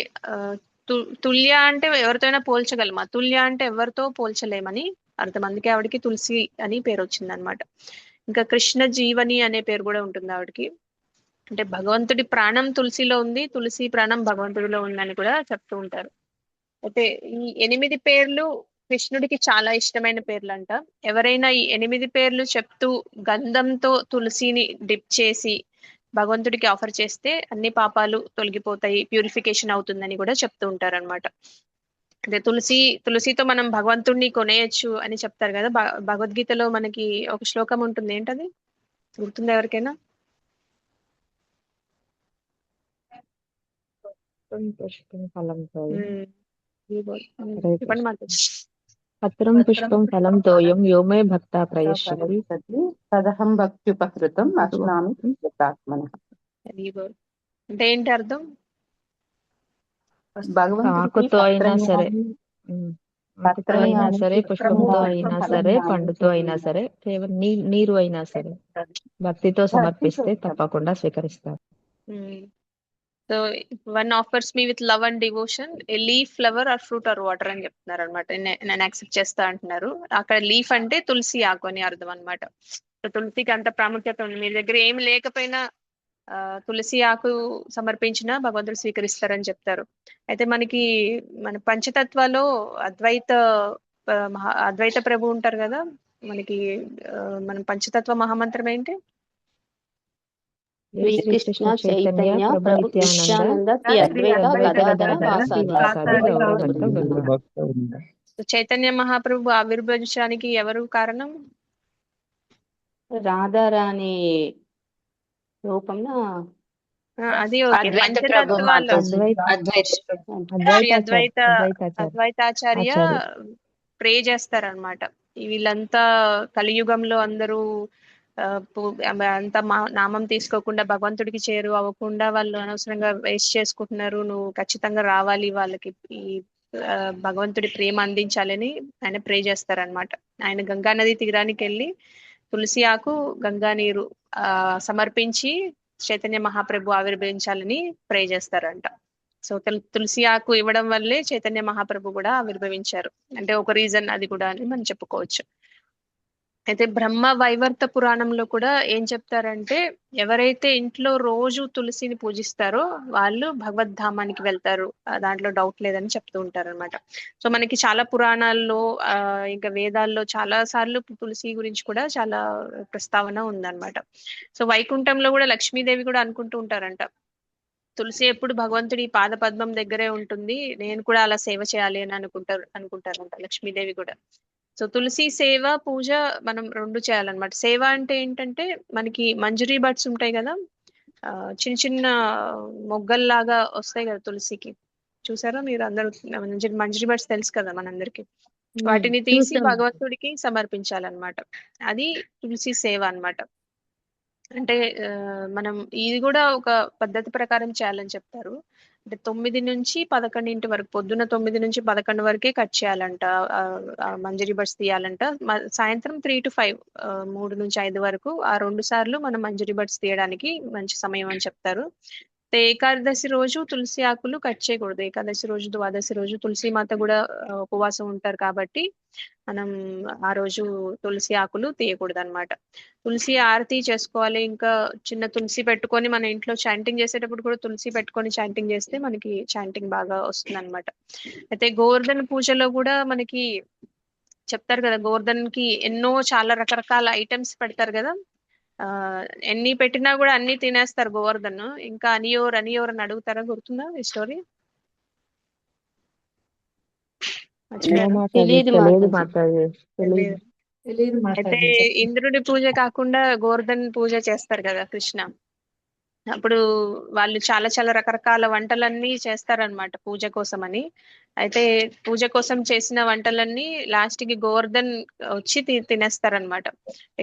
తుల్య అంటే ఎవరితోనైనా పోల్చగలం, అతుల్య అంటే ఎవరితో పోల్చలేమని అర్థం. అందుకే ఆవిడకి తులసి అని పేరు వచ్చింది అనమాట. ఇంకా కృష్ణ జీవని అనే పేరు కూడా ఉంటుంది ఆవిడకి. అంటే భగవంతుడి ప్రాణం తులసిలో ఉంది, తులసి ప్రాణం భగవంతుడిలో ఉందని కూడా చెప్తూ ఉంటారు. అయితే ఈ 8 పేర్లు కృష్ణుడికి చాలా ఇష్టమైన పేర్లు అంట. ఎవరైనా ఈ 8 పేర్లు చెప్తూ గంధంతో తులసిని డిప్ చేసి భగవంతుడికి ఆఫర్ చేస్తే అన్ని పాపాలు తొలగిపోతాయి, ప్యూరిఫికేషన్ అవుతుందని కూడా చెప్తూ ఉంటారు అనమాట. అంటే తులసితో మనం భగవంతుడిని కొనేయచ్చు అని చెప్తారు కదా. భగవద్గీతలో మనకి ఒక శ్లోకం ఉంటుంది, ఏంటది గుర్తుందా ఎవరికైనా? చెప్పండి మాత. పత్రం పుష్పం ఫలం తోయం యోమే భక్త ప్రయశ్యతి తదహం భక్త్యుపకృతం అశ్నామి కృతాత్మనః. అంటే ఏంటి అర్థం? ఆకుతో అయినా సరే, ఆకుతో అయినా సరే, పుష్పంతో అయినా సరే, పండుతో అయినా సరే, కేవలం నీరు అయినా సరే భక్తితో సమర్పిస్తే తప్పకుండా స్వీకరిస్తారు. So one offers me with love and devotion A leaf, flower or fruit or water అని చెప్తున్నారు అనమాట. నేను యాక్సెప్ట్ చేస్తా అంటున్నారు. అక్కడ లీఫ్ అంటే తులసి ఆకు అని అర్థం అనమాట. సో తులసికి అంత ప్రాముఖ్యత ఉంది. మీ దగ్గర ఏమి లేకపోయినా తులసి ఆకు సమర్పించిన భగవంతుడు స్వీకరిస్తారని చెప్తారు. అయితే మన పంచతత్వాలో అద్వైత అద్వైత ప్రభు ఉంటారు కదా మనకి, మనం పంచతత్వ మహామంత్రం ఏంటి? శ్రీ శ్రీకృష్ణ చైతన్య చైతన్య ప్రభు ప్రభు నిత్యానంద నిత్యానంద శ్రీ శ్రీ అద్వైత అద్వైత గదాధర గదాధర వాసాది. శ్రీవాసాది గౌర భక్త వృంద. చైతన్య మహాప్రభు ఆవిర్భవించడానికి ఎవరు కారణం? రాధారాణి రూపంలో అది ఓకే. అద్వైత ప్రభు పంచతత్వాల్లో మాతాజీ, అద్వైత శ్రీ అద్వైతాచార్య అద్వైతాచార్య ప్రే చేస్తారనమాట. వీళ్ళంతా కలియుగంలో అందరూ అంత నామం తీసుకోకుండా భగవంతుడికి చేరు అవ్వకుండా వాళ్ళు అనవసరంగా వేస్ట్ చేసుకుంటున్నారు, నువ్వు ఖచ్చితంగా రావాలి, వాళ్ళకి ఈ భగవంతుడి ప్రేమ అందించాలని ఆయన ప్రే చేస్తారనమాట. ఆయన గంగా నది తీరానికి వెళ్ళి తులసి ఆకు గంగా నీరు సమర్పించి చైతన్య మహాప్రభు ఆవిర్భవించాలని ప్రే చేస్తారంట. సో తులసి ఆకు ఇవ్వడం వల్లే చైతన్య మహాప్రభు కూడా ఆవిర్భవించారు, అంటే ఒక రీజన్ అది కూడా అని మనం చెప్పుకోవచ్చు. అయితే బ్రహ్మ వైవర్త పురాణంలో కూడా ఏం చెప్తారంటే, ఎవరైతే ఇంట్లో రోజు తులసిని పూజిస్తారో వాళ్ళు భగవద్ధామానికి వెళ్తారు, దాంట్లో డౌట్ లేదని చెప్తూ ఉంటారు అనమాట. సో మనకి చాలా పురాణాల్లో ఇంకా వేదాల్లో చాలా సార్లు తులసి గురించి కూడా చాలా ప్రస్తావన ఉందన్నమాట. సో వైకుంఠంలో కూడా లక్ష్మీదేవి కూడా అనుకుంటూ ఉంటారంట, తులసి ఎప్పుడు భగవంతుడి పాద పద్మం దగ్గరే ఉంటుంది, నేను కూడా అలా సేవ చేయాలి అని అనుకుంటారంట లక్ష్మీదేవి కూడా. సో తులసి సేవ పూజ మనం రెండు చేయాలన్నమాట. సేవ అంటే ఏంటంటే మనకి మంజరీ బడ్స్ ఉంటాయి కదా, చిన్న చిన్న మొగ్గల్లాగా వస్తాయి కదా తులసికి, చూసారా మీరు అందరూ? మంజరీ బడ్స్ తెలుసు కదా మనందరికి. వాటిని తీసి భగవంతుడికి సమర్పించాలన్నమాట. అది తులసి సేవ అన్నమాట. అంటే మనం ఇది కూడా ఒక పద్ధతి ప్రకారం చేయాలని చెప్తారు. అంటే 9 నుంచి 11 వరకు, పొద్దున్న 9 నుంచి 11 వరకే కట్ చేయాలంట, మంజరీ బడ్స్ తీయాలంట. సాయంత్రం 3 to 5, 3 నుంచి 5 వరకు ఆ 2 సార్లు మనం మంజరీ బడ్స్ తీయడానికి మంచి సమయం అని చెప్తారు. ఏకాదశి రోజు తులసి ఆకులు కట్ చేయకూడదు. ఏకాదశి రోజు, ద్వాదశి రోజు తులసి మాత కూడా ఉపవాసం ఉంటారు కాబట్టి మనం ఆ రోజు తులసి ఆకులు తీయకూడదు అనమాట. తులసి ఆరతి చేసుకోవాలి. ఇంకా చిన్న తులసి పెట్టుకొని మన ఇంట్లో చాంటింగ్ చేసేటప్పుడు కూడా తులసి పెట్టుకొని చాంటింగ్ చేస్తే మనకి చాంటింగ్ బాగా వస్తుంది అనమాట. అయితే గోవర్ధన పూజలో కూడా మనకి చెప్తారు కదా, గోవర్ధన్ కి ఎన్నో చాలా రకరకాల ఐటమ్స్ పెడతారు కదా, ఎన్ని పెట్టినా కూడా అన్ని తినేస్తారు గోవర్ధన్. ఇంకా అనియోర్ అని అడుగుతారా? గుర్తుందా ఈ స్టోరీ? తెలియదు అయితే ఇంద్రుడి పూజ కాకుండా గోవర్ధన్ పూజ చేస్తారు కదా కృష్ణ. అప్పుడు వాళ్ళు చాలా చాలా రకరకాల వంటలన్నీ చేస్తారనమాట పూజ కోసం అని. అయితే పూజ కోసం చేసిన వంటలన్నీ లాస్ట్ కి గోవర్ధన్ వచ్చి తినేస్తారనమాట.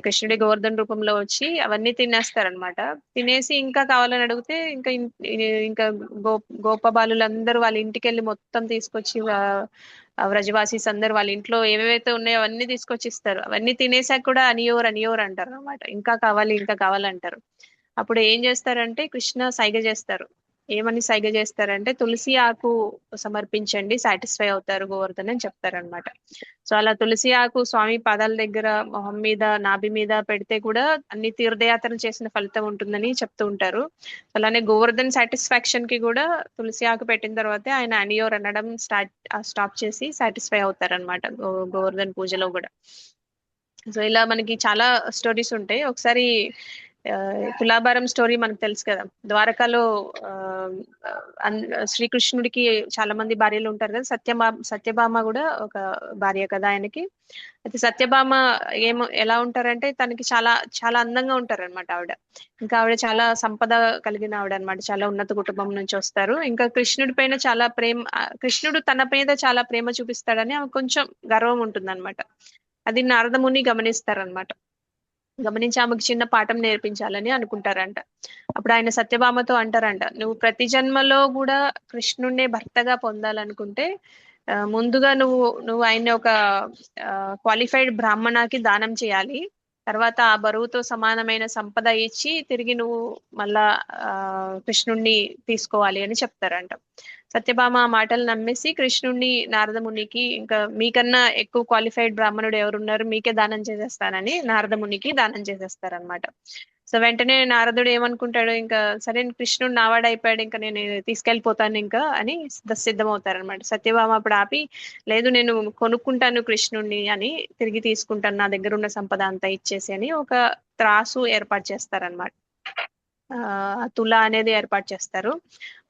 కృష్ణుడి గోవర్ధన్ రూపంలో వచ్చి అవన్నీ తినేస్తారనమాట. తినేసి ఇంకా కావాలని అడిగితే ఇంకా గోపబాలులందరూ వాళ్ళ ఇంటికి వెళ్ళి మొత్తం తీసుకొచ్చి వ్రజవాసీస్ అందరు వాళ్ళ ఇంట్లో ఏవేవైతే ఉన్నాయో అవన్నీ తీసుకొచ్చి ఇస్తారు. అవన్నీ తినేసాక కూడా అనియోర్ అంటారు అనమాట, ఇంకా కావాలంటారు. అప్పుడు ఏం చేస్తారంటే కృష్ణ సైగ చేస్తారు. ఏమని సైగ చేస్తారంటే, తులసి ఆకు సమర్పించండి, సాటిస్ఫై అవుతారు గోవర్ధన్ అని చెప్తారనమాట. సో అలా తులసి ఆకు స్వామి పాదాల దగ్గర, మొహం మీద, నాభి మీద పెడితే కూడా అన్ని తీర్థయాత్రలు చేసిన ఫలితం ఉంటుందని చెప్తూ ఉంటారు. అలానే గోవర్ధన్ సాటిస్ఫాక్షన్ కి కూడా తులసి ఆకు పెట్టిన తర్వాతే ఆయన అనియోర్ అనడం స్టాప్ చేసి సాటిస్ఫై అవుతారనమాట గోవర్ధన్ పూజలో కూడా. సో ఇలా మనకి చాలా స్టోరీస్ ఉంటాయి. ఒకసారి తులాభారం స్టోరీ మనకు తెలుసు కదా, ద్వారకాలో శ్రీకృష్ణుడికి చాలా మంది భార్యలు ఉంటారు కదా, సత్యభామ కూడా ఒక భార్య కదా ఆయనకి. అయితే సత్యభామ ఎలా ఉంటారంటే తనకి చాలా చాలా అందంగా ఉంటారు అనమాట ఆవిడ. ఇంకా ఆవిడ చాలా సంపద కలిగిన ఆవిడ అనమాట, చాలా ఉన్నత కుటుంబం నుంచి వస్తారు. ఇంకా కృష్ణుడి పైన చాలా కృష్ణుడు తన మీద చాలా ప్రేమ చూపిస్తాడని ఆమె కొంచెం గర్వం ఉంటుంది అనమాట. అది నారదముని గమనిస్తారనమాట. గమనించి ఆమెకు చిన్న పాఠం నేర్పించాలని అనుకుంటారంట. అప్పుడు ఆయన సత్యభామతో అంటారంట, నువ్వు ప్రతి జన్మలో కూడా కృష్ణుడినే భర్తగా పొందాలనుకుంటే ముందుగా నువ్వు ఆయన ఒక క్వాలిఫైడ్ బ్రాహ్మణాకి దానం చేయాలి, తర్వాత ఆ బరువుతో సమానమైన సంపద ఇచ్చి తిరిగి నువ్వు మళ్ళా కృష్ణుణ్ణి తీసుకోవాలి అని చెప్తారంట. సత్యభామ ఆ మాటలు నమ్మేసి కృష్ణుణ్ణి నారదమునికి, ఇంకా మీకన్నా ఎక్కువ క్వాలిఫైడ్ బ్రాహ్మణుడు ఎవరున్నారు, మీకే దానం చేసేస్తానని నారదమునికి దానం చేసేస్తారనమాట. సో వెంటనే నారదుడు ఏమనుకుంటాడు, ఇంకా సరే కృష్ణుడు నావాడు అయిపోయాడు, ఇంకా నేను తీసుకెళ్ళిపోతాను ఇంకా అని సిద్ధమవుతారనమాట. సత్యభామ అప్పుడు ఆపి, లేదు నేను కొనుక్కుంటాను కృష్ణుడిని అని, తిరిగి తీసుకుంటాను నా దగ్గర ఉన్న సంపద అంతా ఇచ్చేసి అని ఒక త్రాసు ఏర్పాటు చేస్తారనమాట. తుల అనేది ఏర్పాటు చేస్తారు.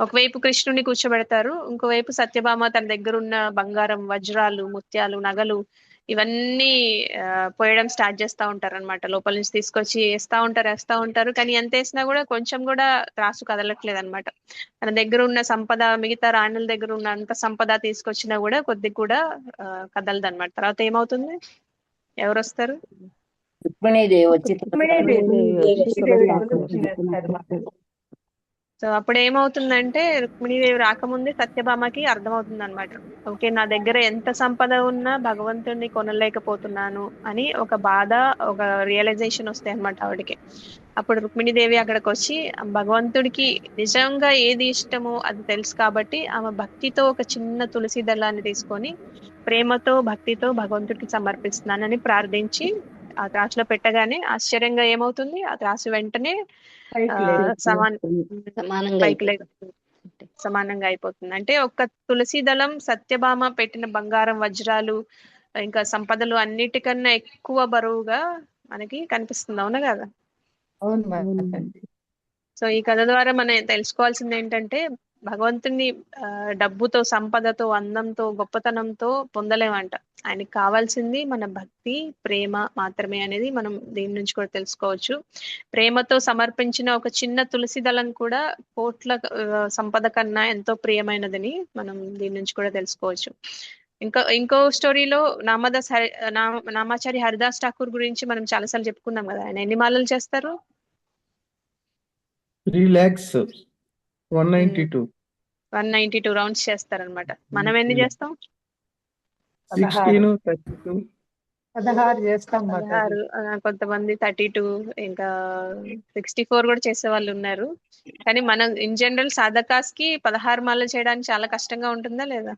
ఒకవైపు కృష్ణుని కూర్చోబెడతారు, ఇంకోవైపు సత్యభామ తన దగ్గర ఉన్న బంగారం, వజ్రాలు, ముత్యాలు, నగలు ఇవన్నీ పోయడం స్టార్ట్ చేస్తూ ఉంటారు అనమాట. లోపల నుంచి తీసుకొచ్చి వేస్తూ ఉంటారు. కానీ ఎంత వేసినా కూడా కొంచెం కూడా త్రాసు కదలట్లేదు అనమాట. తన దగ్గర ఉన్న సంపద, మిగతా రాణుల దగ్గర ఉన్న అంత సంపద తీసుకొచ్చినా కూడా కొద్ది కూడా కదలదు అనమాట. తర్వాత ఏమవుతుంది, ఎవరు వస్తారు? రుక్మిణీదేవి వచ్చి సో అప్పుడు ఏమవుతుందంటే, రుక్మిణీదేవి రాకముందే సత్యభామకి అర్థమవుతుంది అనమాట. ఓకే, నా దగ్గర ఎంత సంపద ఉన్నా భగవంతుడిని కొనలేకపోతున్నాను అని ఒక బాధ, ఒక రియలైజేషన్ వస్తాయి అనమాట ఆవిడకి. అప్పుడు రుక్మిణీదేవి అక్కడికి వచ్చి భగవంతుడికి నిజంగా ఏది ఇష్టమో అది తెలుసు కాబట్టి ఆమె భక్తితో ఒక చిన్న తులసి దళాన్ని తీసుకొని ప్రేమతో భక్తితో భగవంతుడికి సమర్పిస్తున్నానని ప్రార్థించి ఆ త్రాసులో పెట్టగానే ఆశ్చర్యంగా ఏమవుతుంది, ఆ త్రాసు వెంటనే సమానంగా సమానంగా అయిపోతుంది. అంటే ఒక్క తులసి దళం సత్యభామ పెట్టిన బంగారం, వజ్రాలు, ఇంకా సంపదలు అన్నిటికన్నా ఎక్కువ బరువుగా మనకి కనిపిస్తుంది. అవునా కదా? అవును మాతాజీ. సో ఈ కథ ద్వారా మనం తెలుసుకోవాల్సింది ఏంటంటే, భగవంతుని డబ్బుతో, సంపదతో, అందంతో, గొప్పతనంతో పొందలేమంట. ఆయనకి కావాల్సింది మన భక్తి, ప్రేమ మాత్రమే అనేది మనం దీని నుంచి కూడా తెలుసుకోవచ్చు. ప్రేమతో సమర్పించిన ఒక చిన్న తులసి దళం కూడా కోట్ల సంపద కన్నా ఎంతో ప్రియమైనదని మనం దీని నుంచి కూడా తెలుసుకోవచ్చు. ఇంకో స్టోరీలో నామాచారి హరిదాస్ ఠాకూర్ గురించి మనం చాలాసార్లు చెప్పుకున్నాం కదా. ఆయన ఎన్ని మాలలు చేస్తారు? 3,192 రౌండ్స్ చేస్తారనమాట. మనం ఎన్ని చేస్తాం? 16 చేస్తాం మాతాజీ. 16. కొంతమంది 32, ఇంకా 64 కూడా చేసే వాళ్ళు ఉన్నారు. కానీ మనం ఇన్ జనరల్ సాధకాస్ కి 16 మాలలు చేయడానికి చాలా కష్టంగా ఉంటుందా లేదా?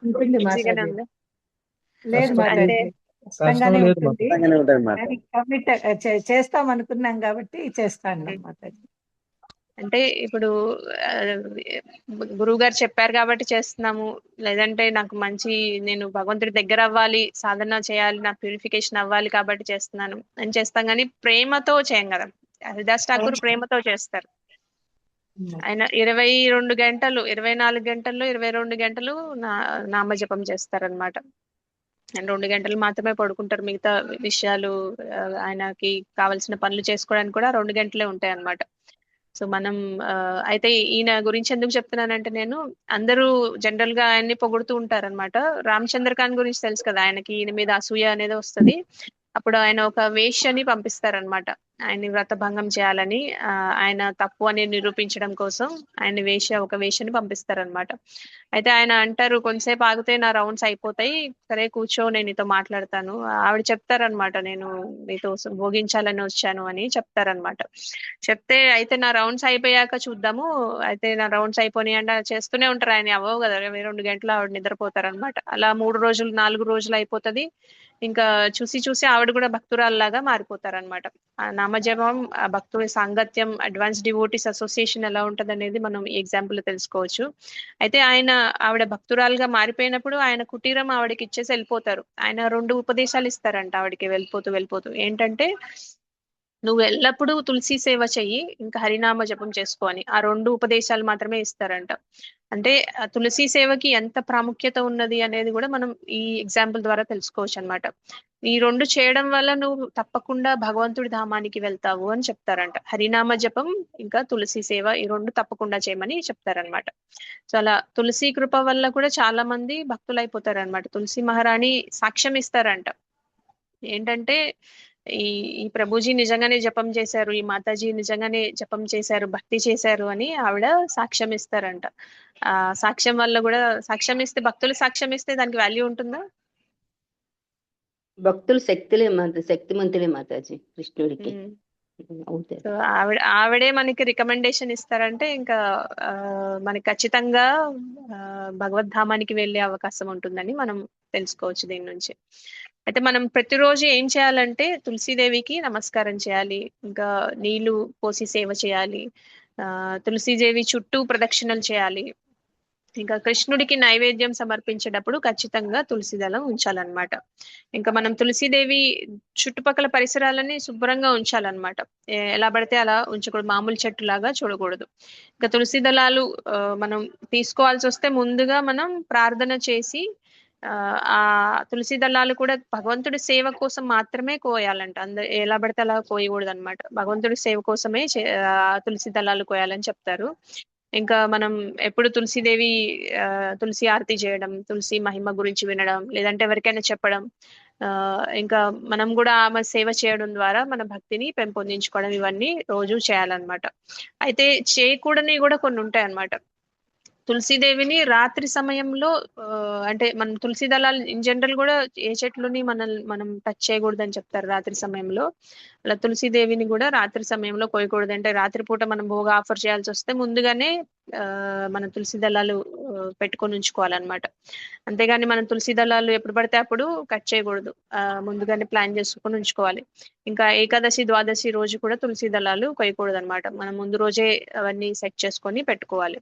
ఉంటుంది ఈజీగానే మాతాజీ. ఉందా? లేదు అంటే మాతాజీ, కష్టంగానే ఉంటుంది. కానీ కమిట్ చేస్తాం అనుకున్నాం కాబట్టి చేస్తాను మాతాజీ. అంటే ఇప్పుడు గురువు గారు చెప్పారు కాబట్టి చేస్తున్నాము, లేదంటే నాకు నేను భగవంతుడి దగ్గర అవ్వాలి, సాధన చేయాలి, నా ప్యూరిఫికేషన్ అవ్వాలి కాబట్టి చేస్తున్నాను అని చేస్తాం. కానీ ప్రేమతో చేయం కదా. హరిదాస్ ఠాకూర్ ప్రేమతో చేస్తారు. ఆయన 22 గంటలు, 24 గంటల్లో 22 గంటలు నామజపం చేస్తారనమాట. ఆయన 2 గంటలు మాత్రమే పడుకుంటారు. మిగతా విషయాలు, ఆయనకి కావలసిన పనులు చేసుకోవడానికి కూడా 2 గంటలే ఉంటాయి అన్నమాట. సో మనం అయితే ఈయన గురించి ఎందుకు చెప్తున్నానంటే, నేను అందరూ జనరల్ గా ఆయన్ని పొగుడుతూ ఉంటారనమాట. రామచంద్ర ఖాన్ గురించి తెలుసు కదా, ఆయనకి ఈయన మీద అసూయ అనేది వస్తుంది. అప్పుడు ఆయన ఒక వేశ్యని పంపిస్తారనమాట, ఆయన్ని వ్రతభంగం చేయాలని. ఆయన తప్పు అని నిరూపించడం కోసం ఒక వేశ్యని పంపిస్తారనమాట. అయితే ఆయన అంటారు, కొంతసేపు ఆగితే నా రౌండ్స్ అయిపోతాయి, సరే కూర్చో, నేను నీతో మాట్లాడతాను. ఆవిడ చెప్తారనమాట, నేను నీతో భోగించాలని వచ్చాను అని చెప్తారనమాట. చెప్తే, అయితే నా రౌండ్స్ అయిపోయాక చూద్దాము, అయితే నా రౌండ్స్ అయిపోయి అంటే చేస్తూనే ఉంటారు. ఆయన అవ్వవు కదా, 22 గంటలు ఆవిడ నిద్రపోతారనమాట. అలా 3 రోజులు 4 రోజులు అయిపోతుంది. ఇంకా చూసి ఆవిడ కూడా భక్తురాల్లాగా మారిపోతారనమాట. ఆ నామజపం, ఆ భక్తుడి సాంగత్యం, అడ్వాన్స్ డివోటీస్ అసోసియేషన్ ఎలా ఉంటది అనేది మనం ఈ ఎగ్జాంపుల్ లో తెలుసుకోవచ్చు. అయితే ఆవిడ భక్తురాలుగా మారిపోయినప్పుడు ఆయన కుటీరం ఆవిడకి ఇచ్చేసి వెళ్ళిపోతారు. ఆయన 2 ఉపదేశాలు ఇస్తారంట ఆవిడకి వెళ్ళిపోతూ. ఏంటంటే, నువ్వు ఎల్లప్పుడూ తులసి సేవ చెయ్యి, ఇంకా హరినామ జపం చేసుకో అని ఆ 2 ఉపదేశాలు మాత్రమే ఇస్తారంట. అంటే ఆ తులసి సేవకి ఎంత ప్రాముఖ్యత ఉన్నది అనేది కూడా మనం ఈ ఎగ్జాంపుల్ ద్వారా తెలుసుకోవచ్చు అనమాట. ఈ 2 చేయడం వల్ల నువ్వు తప్పకుండా భగవంతుడి ధామానికి వెళ్తావు అని చెప్తారంట. హరినామ జపం ఇంకా తులసి సేవ, ఈ 2 తప్పకుండా చేయమని చెప్తారనమాట. సో అలా తులసి కృప వల్ల కూడా చాలా మంది భక్తులైపోతారనమాట. తులసి మహారాణి సాక్ష్యం ఇస్తారంట. ఏంటంటే, ఈ ప్రభుజీ నిజంగానే జపం చేశారు, ఈ మాతాజీ నిజంగానే జపం చేశారు, భక్తి చేశారు అని ఆవిడ సాక్ష్యం ఇస్తారంట. ఆ సాక్ష్యం వల్ల కూడా, భక్తులు సాక్ష్యం ఇస్తే దానికి వాల్యూ ఉంటుందా? భక్తులు శక్తిమంతులే మాతాజీ కృష్ణుడికి అవుతారు. సో ఆవిడే మనకి రికమెండేషన్ ఇస్తారంటే, ఇంకా మనకి ఖచ్చితంగా భగవద్ధామానికి వెళ్ళే అవకాశం ఉంటుందని మనం తెలుసుకోవచ్చు దీని నుంచి. అయితే మనం ప్రతిరోజు ఏం చేయాలంటే తులసీదేవికి నమస్కారం చేయాలి, ఇంకా నీళ్లు పోసి సేవ చేయాలి, తులసీదేవి చుట్టూ ప్రదక్షిణలు చేయాలి, ఇంకా కృష్ణుడికి నైవేద్యం సమర్పించేటప్పుడు ఖచ్చితంగా తులసి దళం ఉంచాలన్నమాట. ఇంకా మనం తులసీదేవి చుట్టుపక్కల పరిసరాలని శుభ్రంగా ఉంచాలన్నమాట. ఎలా పడితే అలా ఉంచకూడదు, మామూలు చెట్టు లాగా చూడకూడదు. ఇంకా తులసి దళాలు మనం తీసుకోవాల్సి వస్తే ముందుగా మనం ప్రార్థన చేసి ఆ తులసి దళాలు కూడా భగవంతుడి సేవ కోసం మాత్రమే కోయాలంట. ఎలా పడితే అలా కోయకూడదు అనమాట. భగవంతుడి సేవ కోసమే తులసి దళాలు కోయాలని చెప్తారు. ఇంకా మనం ఎప్పుడు తులసీదేవి తులసి ఆరతి చేయడం, తులసి మహిమ గురించి వినడం, లేదంటే ఎవరికైనా చెప్పడం, ఇంకా మనం కూడా ఆమె సేవ చేయడం ద్వారా మన భక్తిని పెంపొందించుకోవడం, ఇవన్నీ రోజు చేయాలన్నమాట. అయితే చేయకూడని కూడా కొన్ని ఉంటాయి అన్నమాట. తులసీదేవిని రాత్రి సమయంలో అంటే మనం తులసి దళాలు ఇన్ జనరల్ కూడా ఏ చెట్లుని మనం టచ్ చేయకూడదు అని చెప్తారు రాత్రి సమయంలో. అలా తులసీదేవిని కూడా రాత్రి సమయంలో కోయకూడదు. అంటే రాత్రిపూట మనం భోగ ఆఫర్ చేయాల్సి వస్తే ముందుగానే మన తులసి దళాలు పెట్టుకొని ఉంచుకోవాలన్నమాట. అంతేగాని మనం తులసి దళాలు ఎప్పుడు పడితే అప్పుడు కట్ చేయకూడదు, ముందుగానే ప్లాన్ చేసుకొని ఉంచుకోవాలి. ఇంకా ఏకాదశి ద్వాదశి రోజు కూడా తులసి దళాలు కొయ్యకూడదు అనమాట. మనం ముందు రోజే అవన్నీ సెట్ చేసుకొని పెట్టుకోవాలి.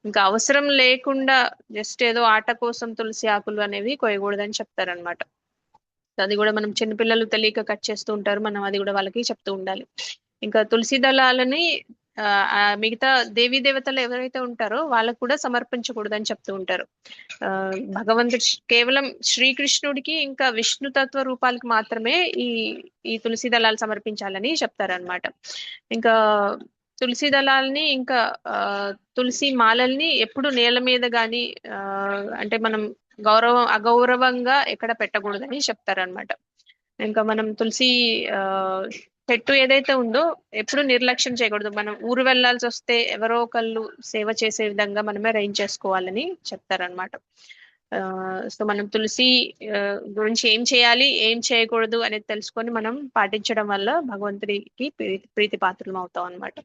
ఇంకా అవసరం లేకుండా జస్ట్ ఏదో ఆట కోసం తులసి ఆకులు అనేవి కొయ్యకూడదని చెప్తారనమాట. అది కూడా మనం చిన్నపిల్లలు తెలియక కట్ చేస్తూ ఉంటారు, మనం అది కూడా వాళ్ళకి చెప్తూ ఉండాలి. ఇంకా తులసి దళాలని మిగతా దేవీ దేవతలు ఎవరైతే ఉంటారో వాళ్ళకు కూడా సమర్పించకూడదని చెప్తూ ఉంటారు. భగవంతుడు కేవలం శ్రీకృష్ణుడికి ఇంకా విష్ణు తత్వ రూపాలకి మాత్రమే ఈ తులసి దళాలు సమర్పించాలని చెప్తారనమాట. ఇంకా తులసి దళాలని ఇంకా తులసి మాలల్ని ఎప్పుడు నేల మీద గాని అంటే మనం అగౌరవంగా ఎక్కడ పెట్టకూడదని చెప్తారనమాట. ఇంకా మనం తులసి చెట్టు ఏదైతే ఉందో ఎప్పుడు నిర్లక్ష్యం చేయకూడదు. మనం ఊరు వెళ్లాల్సి వస్తే ఎవరో ఒకళ్ళు సేవ చేసే విధంగా మనమే అరేంజ్ చేసుకోవాలని చెప్తారనమాట. సో మనం తులసి గురించి ఏం చేయాలి, ఏం చేయకూడదు అనేది తెలుసుకొని మనం పాటించడం వల్ల భగవంతుడికి ప్రీతి పాత్రలం అవుతాం అనమాట.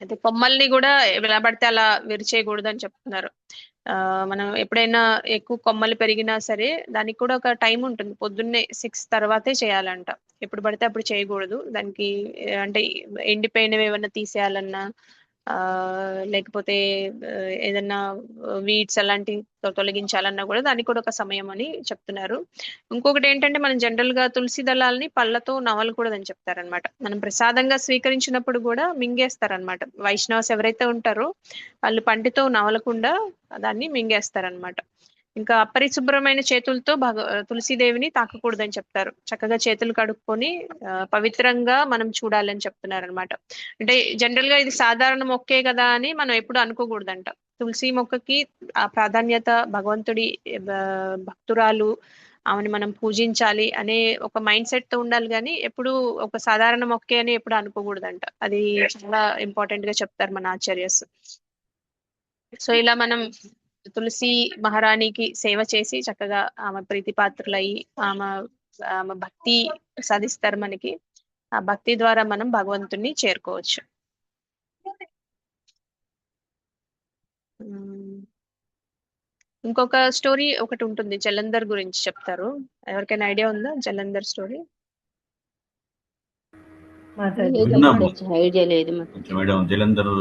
అయితే కొమ్మల్ని కూడా ఎలా పడితే అలా విరిచేయకూడదు అని చెప్తున్నారు. మనం ఎప్పుడైనా ఎక్కువ కొమ్మలు పెరిగినా సరే దానికి కూడా ఒక టైం ఉంటుంది. పొద్దున్నే 6 తర్వాతే చేయాలంట, ఎప్పుడు పడితే అప్పుడు చేయకూడదు. దానికి అంటే ఎండిపోయినవి ఏమన్నా తీసేయాలన్నా లేకపోతే ఏదన్నా వీడ్స్ అలాంటివి తొలగించాలన్నా కూడా దానికి కూడా ఒక సమయం అని చెప్తున్నారు. ఇంకొకటి ఏంటంటే మనం జనరల్ గా తులసి దళాలని పళ్ళతో నవలకూడదని చెప్తారనమాట. మనం ప్రసాదంగా స్వీకరించినప్పుడు కూడా మింగేస్తారనమాట. వైష్ణవస్ ఎవరైతే ఉంటారో వాళ్ళు పంటితో నవలకుండా దాన్ని మింగేస్తారనమాట. ఇంకా అపరిశుభ్రమైన చేతులతో తులసీదేవిని తాకకూడదని చెప్తారు. చక్కగా చేతులు కడుక్కొని పవిత్రంగా మనం చూడాలని చెప్తున్నారు అనమాట. అంటే జనరల్ గా ఇది సాధారణ మొక్కే కదా అని మనం ఎప్పుడు అనుకోకూడదంట. తులసి మొక్కకి ఆ ప్రాధాన్యత, భగవంతుడి భక్తురాలు, ఆమెను మనం పూజించాలి అనే ఒక మైండ్ సెట్ తో ఉండాలి, కానీ ఎప్పుడు ఒక సాధారణ మొక్కే అని ఎప్పుడు అనుకోకూడదంట. అది చాలా ఇంపార్టెంట్ గా చెప్తారు మన ఆచార్యస్. సో ఇలా మనం తులసి మహారాణికి సేవ చేసి చక్కగా ఆమె ప్రీతి పాత్రులయ్యి ఆమె భక్తి సాధిస్తారు మనకి. ఆ భక్తి ద్వారా మనం భగవంతుణ్ణి చేరుకోవచ్చు. ఇంకొక స్టోరీ ఒకటి ఉంటుంది, జలంధర్ గురించి చెప్తారు. ఎవరికైనా ఐడియా ఉందా జలంధర్ స్టోరీ? ఐడియా లేదు. జలంధర్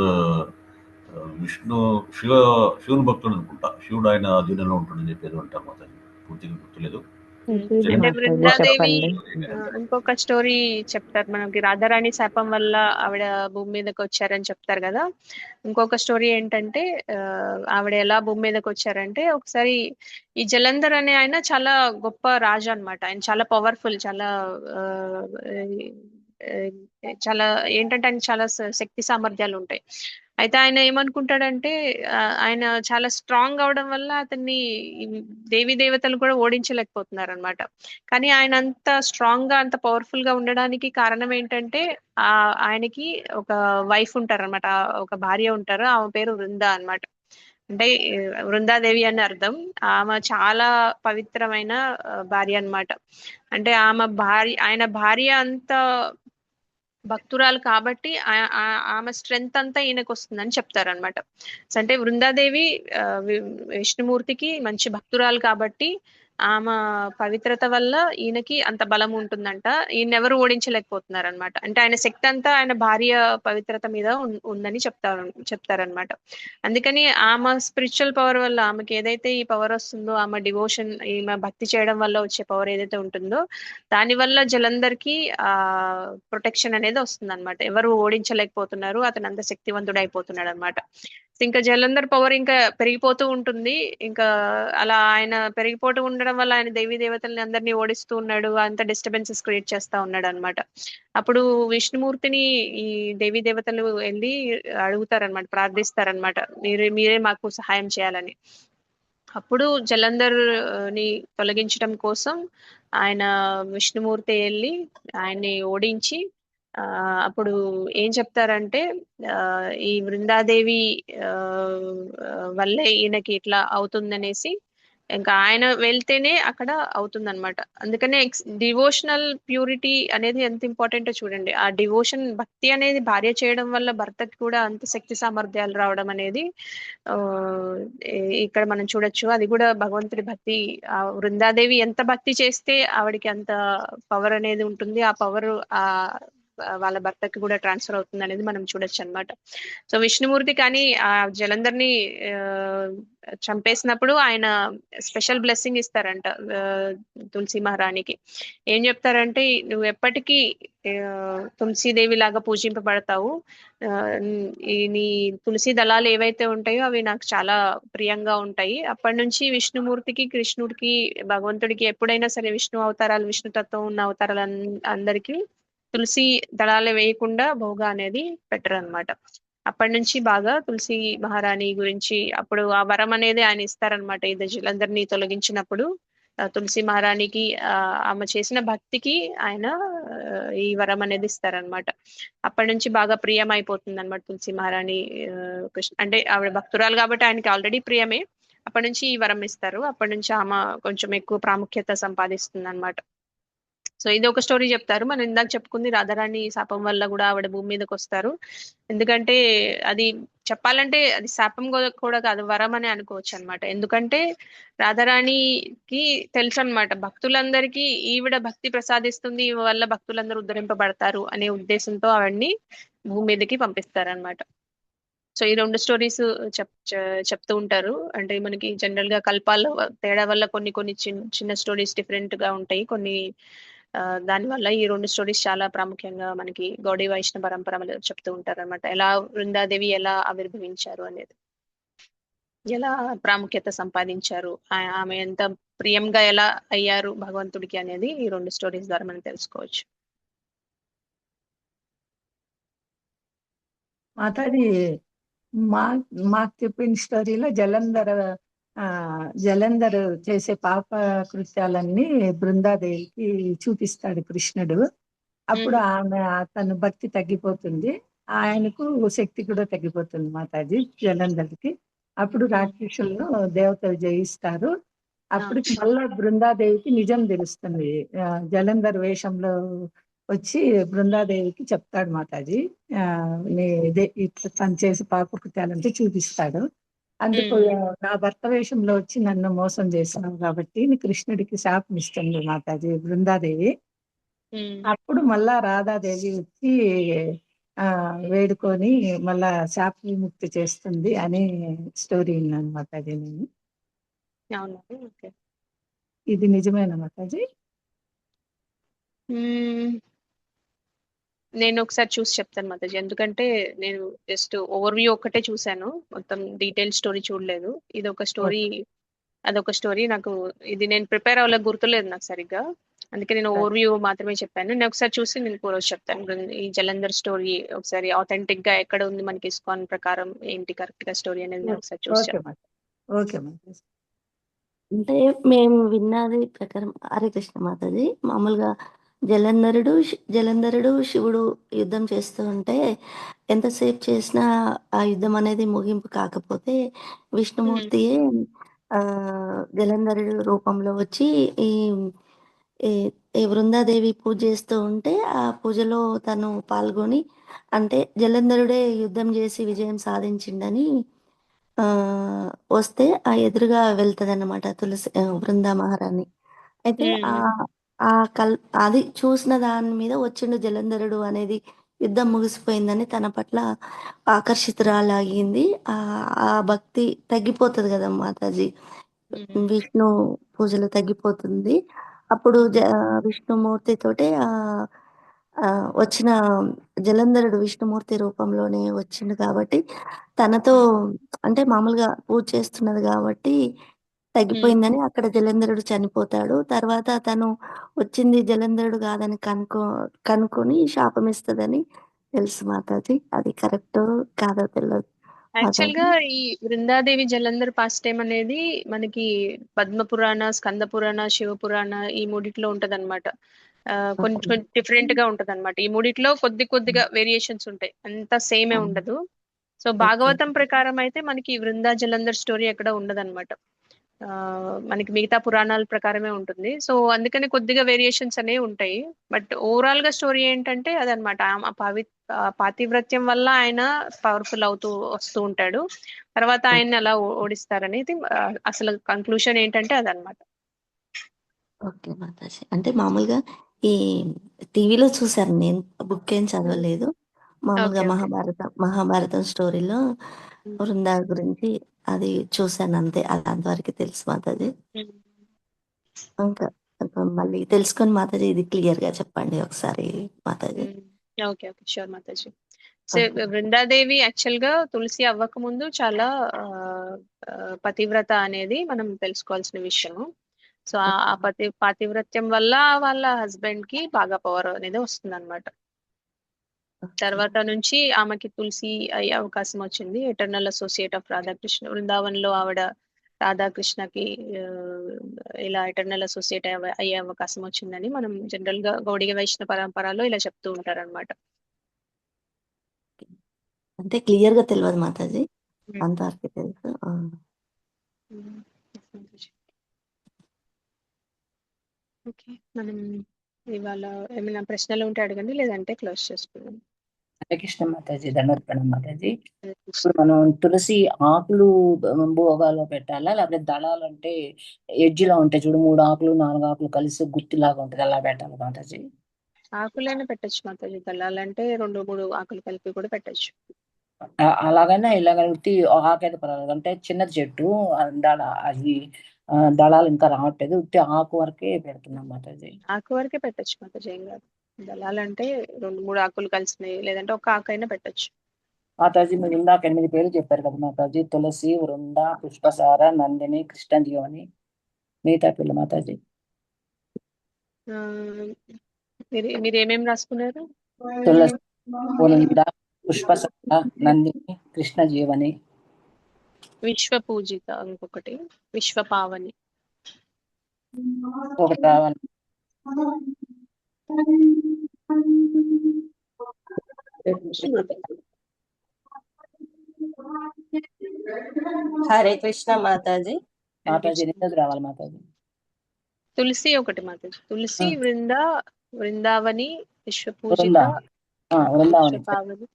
శివుని భక్తుడు అనుకుంటా. శివుడు ఆయన అధీనంలో ఉంటాడని చెప్పేది అంటారు, మాత్రం పూర్తిగా గుర్తులేదు. అంటే వృందాదేవి ఇంకొక స్టోరీ చెప్తారు మనకి. రాధారాణి శాపం వల్ల ఆవిడ భూమి మీదకి వచ్చారని చెప్తారు కదా. ఇంకొక స్టోరీ ఏంటంటే ఆవిడ ఎలా భూమి మీదకి వచ్చారంటే, ఒకసారి ఈ జలంధర్ అనే ఆయన చాలా గొప్ప రాజు అనమాట. ఆయన చాలా పవర్ఫుల్, చాలా ఏంటంటే ఆయన చాలా శక్తి సామర్థ్యాలు ఉంటాయి. అయితే ఆయన ఏమనుకుంటాడంటే ఆయన చాలా స్ట్రాంగ్ అవడం వల్ల అతన్ని దేవీ దేవతలు కూడా ఓడించలేకపోతున్నారు అనమాట. కానీ ఆయన అంత స్ట్రాంగ్ గా అంత పవర్ఫుల్ గా ఉండడానికి కారణం ఏంటంటే ఆయనకి ఒక వైఫ్ ఉంటారు అనమాట, ఒక భార్య ఉంటారు. ఆమె పేరు వృంద అనమాట. అంటే వృందాదేవి అని అర్థం. ఆమె చాలా పవిత్రమైన భార్య అనమాట. అంటే ఆయన భార్య అంత భక్తురాలు కాబట్టి ఆమె స్ట్రెంగ్త్ అంతా ఈయనకు వస్తుందని చెప్తారనమాట. అంటే వృందాదేవి విష్ణుమూర్తికి మంచి భక్తురాలు కాబట్టి ఆమె పవిత్రత వల్ల ఈయనకి అంత బలం ఉంటుందంట. ఈయన ఎవరు ఓడించలేకపోతున్నారు అనమాట. అంటే ఆయన శక్తి అంతా ఆయన భార్య పవిత్రత మీద ఉందని చెప్తారనమాట. అందుకని ఆమె స్పిరిచువల్ పవర్ వల్ల ఆమెకి ఏదైతే ఈ పవర్ వస్తుందో, ఆమె డివోషన్, ఈమె భక్తి చేయడం వల్ల వచ్చే పవర్ ఏదైతే ఉంటుందో, దాని వల్ల జలంధర్కి ఆ ప్రొటెక్షన్ అనేది వస్తుంది అనమాట. ఎవరు ఓడించలేకపోతున్నారు, అతను అంత శక్తివంతుడు అయిపోతున్నాడు అనమాట. ఇంకా జలంధర్ పవర్ ఇంకా పెరిగిపోతూ ఉంటుంది. ఇంకా అలా ఆయన పెరిగిపోతూ ఉండడం వల్ల ఆయన దేవీ దేవతల్ని అందరినీ ఓడిస్తూ ఉన్నాడు, అంత డిస్టర్బెన్సెస్ క్రియేట్ చేస్తా ఉన్నాడు అనమాట. అప్పుడు విష్ణుమూర్తిని ఈ దేవీ దేవతలు వెళ్ళి అడుగుతారనమాట, ప్రార్థిస్తారనమాట, మీరే మాకు సహాయం చేయాలని. అప్పుడు జలంధర్ ని తొలగించడం కోసం ఆయన విష్ణుమూర్తి వెళ్ళి ఆయన్ని ఓడించి అప్పుడు ఏం చెప్తారంటే ఈ బృందాదేవి వల్లే ఈయనకి ఇట్లా అవుతుందనేసి, ఇంకా ఆయన వెళ్తేనే అక్కడ అవుతుందన్నమాట. అందుకనే డివోషనల్ ప్యూరిటీ అనేది ఎంత ఇంపార్టెంటో చూడండి. ఆ డివోషన్, భక్తి అనేది భార్య చేయడం వల్ల భర్తకి కూడా అంత శక్తి సామర్థ్యాలు రావడం అనేది ఇక్కడ మనం చూడొచ్చు. అది కూడా భగవంతుడి భక్తి. ఆ బృందాదేవి ఎంత భక్తి చేస్తే ఆవిడికి అంత పవర్ అనేది ఉంటుంది. ఆ పవర్ వాళ్ళ భర్తకి కూడా ట్రాన్స్ఫర్ అవుతుంది అనేది మనం చూడొచ్చు అనమాట. సో విష్ణుమూర్తి కానీ ఆ జలంధర్ని చంపేసినప్పుడు ఆయన స్పెషల్ బ్లెస్సింగ్ ఇస్తారంట తులసి మహారాణికి. ఏం చెప్తారంటే, నువ్వు ఎప్పటికీ తులసీదేవి లాగా పూజింపబడతావు. నీ తులసి దళాలు ఏవైతే ఉంటాయో అవి నాకు చాలా ప్రియంగా ఉంటాయి. అప్పటి నుంచి విష్ణుమూర్తికి, కృష్ణుడికి, భగవంతుడికి ఎప్పుడైనా సరే విష్ణు అవతారాలు, విష్ణుతత్వం ఉన్న అవతారాలు అందరికీ తులసి దళాలు వేయకుండా భోగా అనేది పెట్టరు అనమాట. అప్పటి నుంచి బాగా తులసి మహారాణి గురించి అప్పుడు ఆ వరం అనేది ఆయన ఇస్తారనమాట. ఇది జలంధర్ని తొలగించినప్పుడు తులసి మహారాణికి ఆమె చేసిన భక్తికి ఆయన ఈ వరం అనేది ఇస్తారనమాట. అప్పటి నుంచి బాగా ప్రియం అయిపోతుంది అనమాట తులసి మహారాణి కృష్ణ. అంటే ఆవిడ భక్తురాలు కాబట్టి ఆయనకి ఆల్రెడీ ప్రియమే. అప్పటి నుంచి ఈ వరం ఇస్తారు. అప్పటి నుంచి ఆమె కొంచెం ఎక్కువ ప్రాముఖ్యత సంపాదిస్తుంది అనమాట. సో ఇది ఒక స్టోరీ చెప్తారు. మనం ఇందాక చెప్పుకుంది రాధారాణి శాపం వల్ల కూడా ఆవిడ భూమి మీదకి వస్తారు. ఎందుకంటే అది చెప్పాలంటే అది శాపం కూడా కాదు, వరం అని అనుకోవచ్చు అనమాట. ఎందుకంటే రాధారాణికి తెలుసు అనమాట, భక్తులందరికీ ఈవిడ భక్తి ప్రసాదిస్తుంది, ఈమె వల్ల భక్తులందరూ ఉద్ధరింపబడతారు అనే ఉద్దేశంతో ఆవిడ్ని భూమి మీదకి పంపిస్తారనమాట. సో ఈ రెండు స్టోరీస్ చెప్తూ ఉంటారు. అంటే మనకి జనరల్ గా కల్పాల తేడా వల్ల కొన్ని కొన్ని చిన్న స్టోరీస్ డిఫరెంట్ గా ఉంటాయి. కొన్ని దానివల్ల ఈ రెండు స్టోరీస్ చాలా ప్రాముఖ్యంగా మనకి గౌడీ వైష్ణవ పరంపరలో చెప్తూ ఉంటారు అనమాట. ఎలా బృందాదేవి ఎలా ఆవిర్భవించారు అనేది, ఎలా ప్రాముఖ్యత సంపాదించారు, ఆమె ఎంత ప్రియంగా ఎలా అయ్యారు భగవంతుడికి అనేది ఈ రెండు స్టోరీస్ ద్వారా మనం తెలుసుకోవచ్చు. మాతాది మాకు చెప్పిన స్టోరీలో జలంధర్ చేసే పాప కృత్యాలన్నీ బృందాదేవికి చూపిస్తాడు కృష్ణుడు. అప్పుడు తన భక్తి తగ్గిపోతుంది, ఆయనకు శక్తి కూడా తగ్గిపోతుంది మాతాజీ జలంధర్కి. అప్పుడు రాక్షసులను దేవతలు జయిస్తారు. అప్పటికి మళ్ళా బృందాదేవికి నిజం తెలుస్తుంది. జలంధర్ వేషంలో వచ్చి బృందాదేవికి చెప్తాడు మాతాజీ, ఇట్లా తను చేసి పాపకృత్యాలంటే చూపిస్తాడు. అందుకు నా భర్త వేషంలో వచ్చి నన్ను మోసం చేసినావు కాబట్టి నీ కృష్ణుడికి శాపం ఇస్తుంది మాతాజీ బృందాదేవి. అప్పుడు మళ్ళా రాధాదేవి వచ్చి వేడుకొని మళ్ళా శాప విముక్తి చేస్తుంది అనే స్టోరీ విన్నాను మాతాజీ నేను. ఇది నిజమేనా మాతాజీ? నేను ఒకసారి చూసి చెప్తాను మాతాజీ, ఎందుకంటే నేను జస్ట్ ఓవర్వ్యూ ఒక్కటే చూశాను, మొత్తం డీటెయిల్ స్టోరీ చూడలేదు. ఇది ఒక స్టోరీ, అదొక స్టోరీ. నాకు ఇది నేను ప్రిపేర్ అవ్వలేదు, గుర్తులేదు నాకు సరిగ్గా, అందుకే నేను ఓవర్వ్యూ మాత్రమే చెప్పాను. నేను ఒకసారి చూసి నేను పూర్వ చెప్తాను ఈ జలంధర్ స్టోరీ ఒకసారి ఆథెంటిక్ గా ఎక్కడ ఉంది, మనకి ఇస్కాన్ ప్రకారం ఏంటి కరెక్ట్ గా స్టోరీ అనేది నేను ఒకసారి చూసి చెప్తాను. అంటే మేము విన్నది ప్రకారం, హరే కృష్ణ మాతాజీ, మామూలుగా జలంధరుడు శివుడు యుద్ధం చేస్తూ ఉంటే ఎంతసేపు చేసినా ఆ యుద్ధం అనేది ముగింపు కాకపోతే విష్ణుమూర్తియే జలంధరుడు రూపంలో వచ్చి ఈ బృందాదేవి పూజ చేస్తూ ఉంటే ఆ పూజలో తను పాల్గొని, అంటే జలంధరుడే యుద్ధం చేసి విజయం సాధించిండని వస్తే ఆ ఎదురుగా వెళ్తదన్నమాట తులసి బృందా మహారాణి. అయితే ఆ కల్ అది చూసిన దాని మీద వచ్చిండు జలంధరుడు అనేది యుద్ధం ముగిసిపోయిందని తన పట్ల ఆకర్షితురాలయ్యింది. ఆ భక్తి తగ్గిపోతది గదా మాతాజీ! విష్ణు పూజలు తగ్గిపోతుంది. అప్పుడు విష్ణుమూర్తితోటే వచ్చిన జలంధరుడు విష్ణుమూర్తి రూపంలోనే వచ్చిండు కాబట్టి తనతో అంటే మామూలుగా పూజ చేస్తున్నది గాబట్టి తగ్గిపోయిందని అక్కడ జలంధరుడు చనిపోతాడు. తర్వాత తను వచ్చింది జలంధరుడు గాదని కనుక్కొని శాపమిస్తదని తెలుసు మాతాజీ. అది కరెక్టో కాదో తెలవదు యాక్చువల్ మాతాజీ. గా ఈ బృందాదేవి జలంధర్ పాస్ట్ టైం అనేది మనకి పద్మ పురాణ, స్కంద పురాణ, శివ పురాణ ఈ మూడిట్లో ఉంటదన్నమాట. కొంచెం డిఫరెంట్ గా ఉంటదన్నమాట. ఈ మూడిట్లో కొద్దిగా వేరియేషన్స్ ఉంటాయి, అంతా సేమే ఉండదు. సో భాగవతం ప్రకారం అయితే మనకి వృందా జలంధర్ స్టోరీ ఎక్కడ ఉండదన్నమాట. మనకి మిగతా పురాణాల ప్రకారమే ఉంటుంది. సో అందుకని కొద్దిగా వేరియేషన్స్ అనేవి ఉంటాయి. బట్ ఓవరాల్ గా స్టోరీ ఏంటంటే అదనమాట. పాతివ్రత్యం వల్ల ఆయన పవర్ఫుల్ అవుతూ వస్తూ ఉంటాడు. తర్వాత ఆయన్ని అలా ఓడిస్తారనేది అసలు కంక్లూషన్ ఏంటంటే అదనమాట. ఓకే మాతాజీ. అంటే మామూలుగా ఈ టీవీలో చూసాను నేను. బుక్ ఏం చదవలేదు. మామూలుగా ఓకే ఓకే. మహాభారతం స్టోరీలో వృందా గురించి అది చూసాను అంతే. అది అంతవరకు తెలుసు మాతాజీ. ఇంకా మళ్ళీ తెలుసుకొని మాతాజీ ఇది క్లియర్ గా చెప్పండి ఒకసారి Mataji. Okay okay, sure Mataji. So Brinda Devi actual గా తులసి అవ్వక ముందు చాలా పతివ్రత అనేది మనం తెలుసుకోవాల్సిన విషయము. సో ఆ పాతివ్రత్యం వల్ల వాళ్ళ హస్బెండ్ కి బాగా పవర్ అనేది వస్తుంది అనమాట. తర్వాత నుంచి ఆమెకి తులసి అయ్యే అవకాశం వచ్చింది. Eternal associate of Radhakrishna. బృందావనంలో ఆవిడ రాధాకృష్ణకి ఇలా ఎటర్నల్ అసోసియేట్ అయ్యే అవకాశం వచ్చిందని మనం జనరల్ గా గౌడియ వైష్ణవ పరంపరలో ఇలా చెప్తూ ఉంటారన్నమాట. అంటే క్లియర్ గా తెలియదు మాతాజీ, అంతవరకు తెలుసు. ఓకే, మనం ఇవాళ ఏమైనా ప్రశ్నలు ఉంటే అడగండి, లేదంటే క్లోజ్ చేసుకుందాం. హరే కృష్ణ మాతాజీ, దండోత్పన్నం మాతాజీ. ఇప్పుడు మనం తులసి ఆకులు భోగాలో పెట్టాలా, లేకపోతే దళాలు అంటే ఎడ్జిలా ఉంటాయి చూడు, 3 ఆకులు 4 ఆకులు కలిసి గుత్తిలాగా ఉంటది, అలా పెట్టాలి మాతాజీ? ఆకులైనా పెట్టచ్చు మాతాజీ. దళాలంటే 2-3 ఆకులు కలిపి కూడా పెట్టచ్చు. అలాగైనా ఇలాగైనా ఉత్తి ఆకైతే పర్వాలేదు. అంటే చిన్న చెట్టు అది దళాలు ఇంకా రావట్లేదు, ఉత్తి ఆకు వరకే పెడుతున్నాం మాతాజీ. ఆకు వరకే పెట్టచ్చు మాతాజీ, ఏం కాదు. దళాలంటే 2-3 ఆకులు కలిసినాయి, లేదంటే ఒక ఆకైనా పెట్టచ్చు. మాతాజీ మీరు ఇందాక 8 పేర్లు చెప్పారు కదా మాతాజీ, తులసి, వృంద, పుష్పసార, నందిని, కృష్ణజీవని, మిగతా పేర్లు మాతాజీ? మీరు ఏమేమి రాసుకున్నారు? తులసి, వృంద, పుష్పసార, నందిని, కృష్ణజీవని. విశ్వ పూజిత ఇంకొకటి, విశ్వ పావని ఒకటి రావాలి. హరే కృష్ణ మాతాజీ. మాతాజీ రెండోది రావాలి మాతాజీ. తులసి ఒకటి మాతాజీ. తులసి, వృందావని, విశ్వ పూజిత, వృందావని.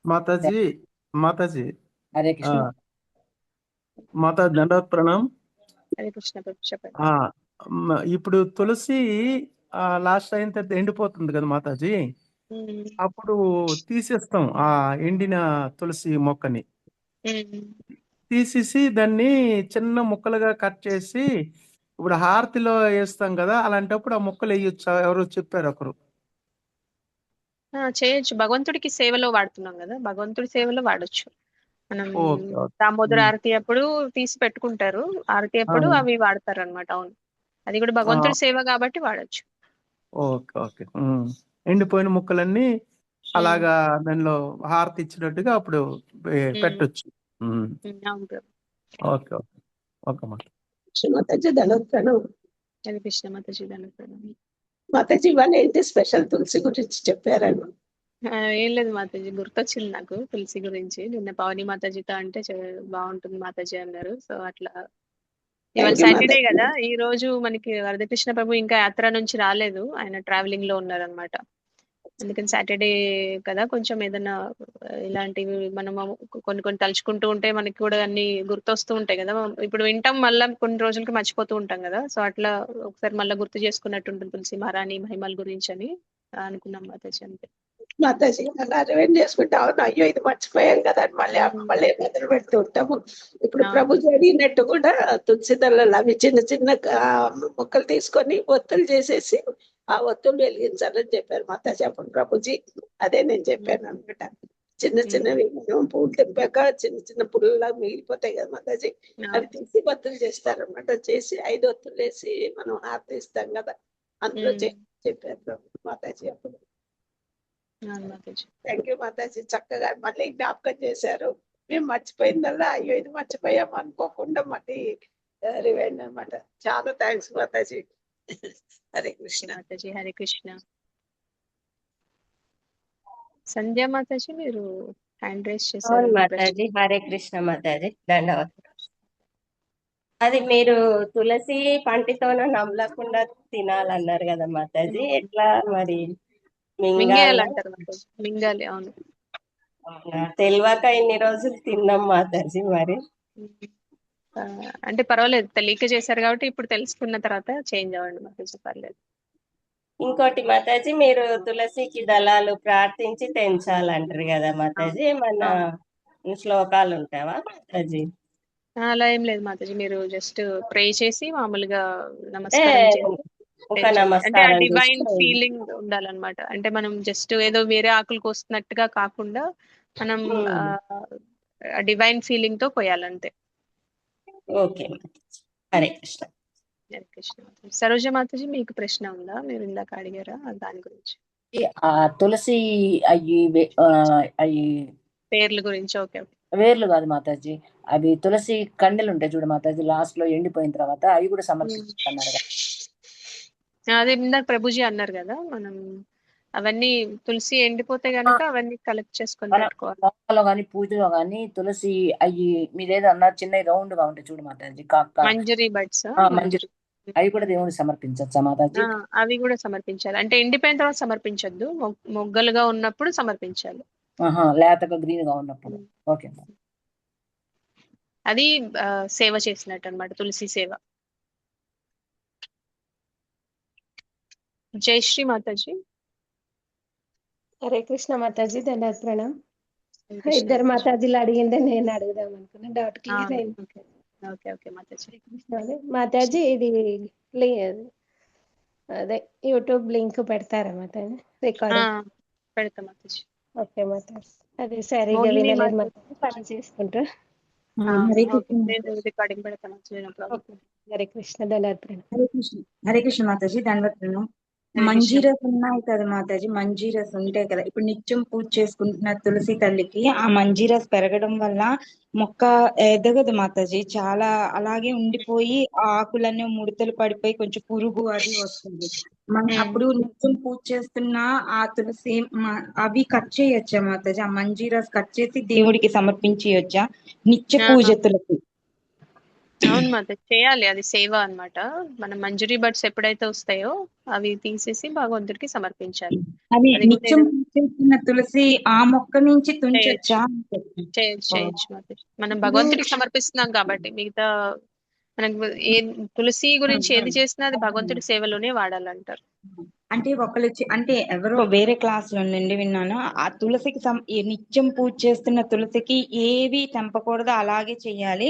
మాతాజీ హరే కృష్ణ మాతాజీ, దండవత్ ప్రణాం. హరే కృష్ణ చెప్పండి. ఇప్పుడు తులసి లాస్ట్ అయిన తర్వాత ఎండిపోతుంది కదా మాతాజీ, అప్పుడు తీసేస్తాం ఆ ఎండిన తులసి మొక్కని. తీసేసి దాన్ని చిన్న ముక్కలుగా కట్ చేసి ఇప్పుడు హారతిలో వేస్తాం కదా, అలాంటప్పుడు ఆ ముక్కలు వేయొచ్చా? ఎవరో చెప్పారు ఒకరు. చేయొచ్చు, భగవంతుడికి సేవలో వాడుతున్నాం కదా, భగవంతుడి సేవలో వాడొచ్చు. మనం ఓకే, ఓకే. దామోదర ఆరతి అప్పుడు తీసి పెట్టుకుంటారు, ఆరతి అప్పుడు అవి వాడతారు అనమాట. అవును, అది కూడా భగవంతుడి సేవ కాబట్టి వాడచ్చు. Okay okay. ఎండిపోయిన ముక్కలన్నీ అలాగా దానిలో హారతి ఇచ్చినట్టుగా అప్పుడు పెట్టొచ్చు. ఓకే ఓకే ఓకే మాతాజీ దండోత్పన్నం. హరే కృష్ణ మాతాజీ దండోత్పన్నం. మాతాజీ ఇవాళ ఏంటి స్పెషల్ తులసి గురించి చెప్పారని? ఏం లేదు మాతాజీ, గుర్తొచ్చింది నాకు తులసి గురించి. నిన్న పవని మాతాజీతో అంటే బాగుంటుంది మాతాజీ అన్నారు. సో అట్లా ఇవాళ సాటర్డే కదా, ఈ రోజు మనకి వరదకృష్ణ ప్రభు ఇంకా యాత్ర నుంచి రాలేదు, ఆయన ట్రావెలింగ్ లో ఉన్నారనమాట. అందుకని సాటర్డే కదా కొంచెం ఏదైనా ఇలాంటివి మనం కొన్ని కొన్ని తలుచుకుంటూ ఉంటే మనకి కూడా అన్ని గుర్తొస్తూ ఉంటాయి కదా. ఇప్పుడు వింటాం మళ్ళీ కొన్ని రోజులకి మర్చిపోతూ ఉంటాం కదా. సో అట్లా ఒకసారి మళ్ళీ గుర్తు చేసుకున్నట్టు ఉంటుంది తులసి మహారాణి మహిమల గురించి అని అనుకున్నాం మాతాజీ. అంతే మాతాజీ అలా రివైండ్ చేసుకుంటాం. అయ్యో ఇది మర్చిపోయాం కదా అని మళ్ళీ మొదలు పెడుతూ ఉంటాము. ఇప్పుడు ప్రభు జరిగినట్టు కూడా తులసి దళాలు అవి చిన్న చిన్న మొక్కలు తీసుకొని ఒత్తులు చేసేసి ఆ ఒత్తులు వెలిగించాలని చెప్పారు మాతాజీ. అప్పుడు ప్రభుజీ అదే నేను చెప్పాను అనమాట. చిన్న చిన్నవి మనం పూలు తెంపాక చిన్న చిన్న పుల్లలా మిగిలిపోతాయి కదా మాతాజీ, అవి తీసి ఒత్తులు చేస్తారనమాట. చేసి 5 ఒత్తులు వేసి మనం హారతి ఇస్తాం కదా, అందులో చెప్పారు ప్రభు మాతాజీ అప్పుడు. థ్యాంక్ యూ మాతాజీ, చక్కగా మళ్ళీ జ్ఞాపకం చేశారు. మేము మర్చిపోయిందల్లా అయ్యో ఇది మర్చిపోయాము అనుకోకుండా మళ్ళీ రివైండ్ అనమాట. చాలా థ్యాంక్స్ మాతాజీ. హరే కృష్ణ మాతాజీ. హరే కృష్ణ. సంధ్య మాతాజీ మీరు హ్యాండ్ రైజ్ చేశారు. మాతాజీ హరే కృష్ణ మాతాజీ, ధన్యవాదాలు. అది మీరు తులసి పంటితోన నమలకుండా తినాలన్నారు కదా మాతాజీ, ఎట్లా మరి మింగేయాలంటారు మాతాజీ. మింగాలి, అవును. తెలియక ఇన్ని రోజులు తిన్నాం మాతాజీ. మరి అంటే పర్వాలేదు, తెలియక చేశారు కాబట్టి ఇప్పుడు తెలుసుకున్న తర్వాత చేంజ్ అవ్వండి మాతాజీ, పర్లేదు. ఇంకోటి మాతాజీ, మీరు తులసికి దళాలు ప్రార్థించి తెంచాలంటారు కదా మాతాజీ, ఏమన్నా శ్లోకాలు ఉంటావా మాతాజీ? అలా ఏం లేదు మాతాజీ, మీరు జస్ట్ ప్రే చేసి మామూలుగా నమస్కారం చేసి, అంటే ఆ డివైన్ ఫీలింగ్ ఉండాలన్నమాట. అంటే మనం జస్ట్ ఏదో వేరే ఆకులు కోస్తున్నట్టుగా కాకుండా మనం డివైన్ ఫీలింగ్ తో పోయాలంతే. ఓకే హరే కృష్ణ. హరే కృష్ణ. సరోజ మాతాజీ మీకు ప్రశ్న ఉందా? మీరు ఇందాక అడిగారా దాని గురించి? తులసి అయ్యి పేర్ల గురించి. ఓకే, వేర్లు కాదు మాతాజీ, అవి తులసి కండెలు ఉంటాయి చూడు మాతాజీ, లాస్ట్ లో ఎండిపోయిన తర్వాత అవి కూడా సమర్పిస్తున్నారు కదా. అదే ఇందాక ప్రభుజీ అన్నారు కదా, మనం అవన్నీ తులసి ఎండిపోతే గనక అవన్నీ కలెక్ట్ చేసుకొని పెట్టుకోవాలి. మొక్కలో గానీ పూజలో గానీ తులసి అయ్యి మీరేదో అన్నారు చిన్న రౌండ్ గా ఉంటాయి చూడు మాతాజీ, మంజరీ బడ్స్. మంజరి అవి కూడా దేవుడికి సమర్పించచ్చా మాతాజీ? అవి కూడా సమర్పించాలి. అంటే ఎండిపోయిన తర్వాత సమర్పించద్దు, మొగ్గలుగా ఉన్నప్పుడు సమర్పించాలి. లేతగా గ్రీన్ గా ఉన్నప్పుడు. ఓకే, అది సేవ చేసినట్టు అన్నమాట, తులసి సేవ. జయశ్రీ మాతాజీ. హరే కృష్ణ మాతాజీ, ధన్యవాద ప్రణామ్. ఇద్దరు మాతాజీలు అడిగిందే నేను అడుగుదాం అనుకున్నా, డౌట్ క్లియర్ అయింది. Okay okay Mataji. మాతాజీ ఇది అదే యూట్యూబ్ లింక్ పెడతారా మాతాజీ? రికార్డింగ్ పెడతా మాతాజీ. ఓకే మాతాజీ. అదే సరిగా వినలేదు మాతాజీ, పని చేసుకుంటా. రికార్డింగ్ పెడతా మాతాజీ. హరే కృష్ణ, ధన్యవాద ప్రణామ్. హరే కృష్ణ మాతాజీ, ధన్యవాద ప్రణామ్. మంజీరస్ ఉన్నాయి కదా మాతాజీ, మంజీరస్ ఉంటాయి కదా, ఇప్పుడు నిత్యం పూజ చేసుకుంటున్న తులసి తల్లికి ఆ మంజీరస్ పెరగడం వల్ల మొక్క ఎదగదు మాతాజీ, చాలా అలాగే ఉండిపోయి ఆ ఆకులన్నీ ముడతలు పడిపోయి కొంచెం పురుగు అది వస్తుంది. అప్పుడు నిత్యం పూజ చేస్తున్న ఆ తులసి అవి కట్ చేయొచ్చా మాతాజీ? ఆ మంజీరస్ కట్ చేసి దేవుడికి సమర్పించవచ్చా నిత్య పూజ తులసి? అవును మాతాజీ, చేయాలి, అది సేవ అన్నమాట. మనం మంజరీ బడ్స్ ఎప్పుడైతే వస్తాయో అవి తీసేసి భగవంతుడికి సమర్పించాలి. అది నిత్యం పూజిస్తున్న తులసి ఆ మొక్క నుంచి తుంచొచ్చా? చేయొచ్చు మాతాజీ, మనం భగవంతుడికి సమర్పిస్తున్నాం కాబట్టి. మిగతా మనకు తులసి గురించి ఏది చేసినా అది భగవంతుడి సేవలోనే వాడాలంటారు. అంటే ఒకళ్ళు అంటే ఎవరో వేరే క్లాస్ లో నుండి విన్నాను, ఆ తులసికి నిత్యం పూజ చేస్తున్న తులసికి ఏవి తెంపకూడదు, అలాగే చెయ్యాలి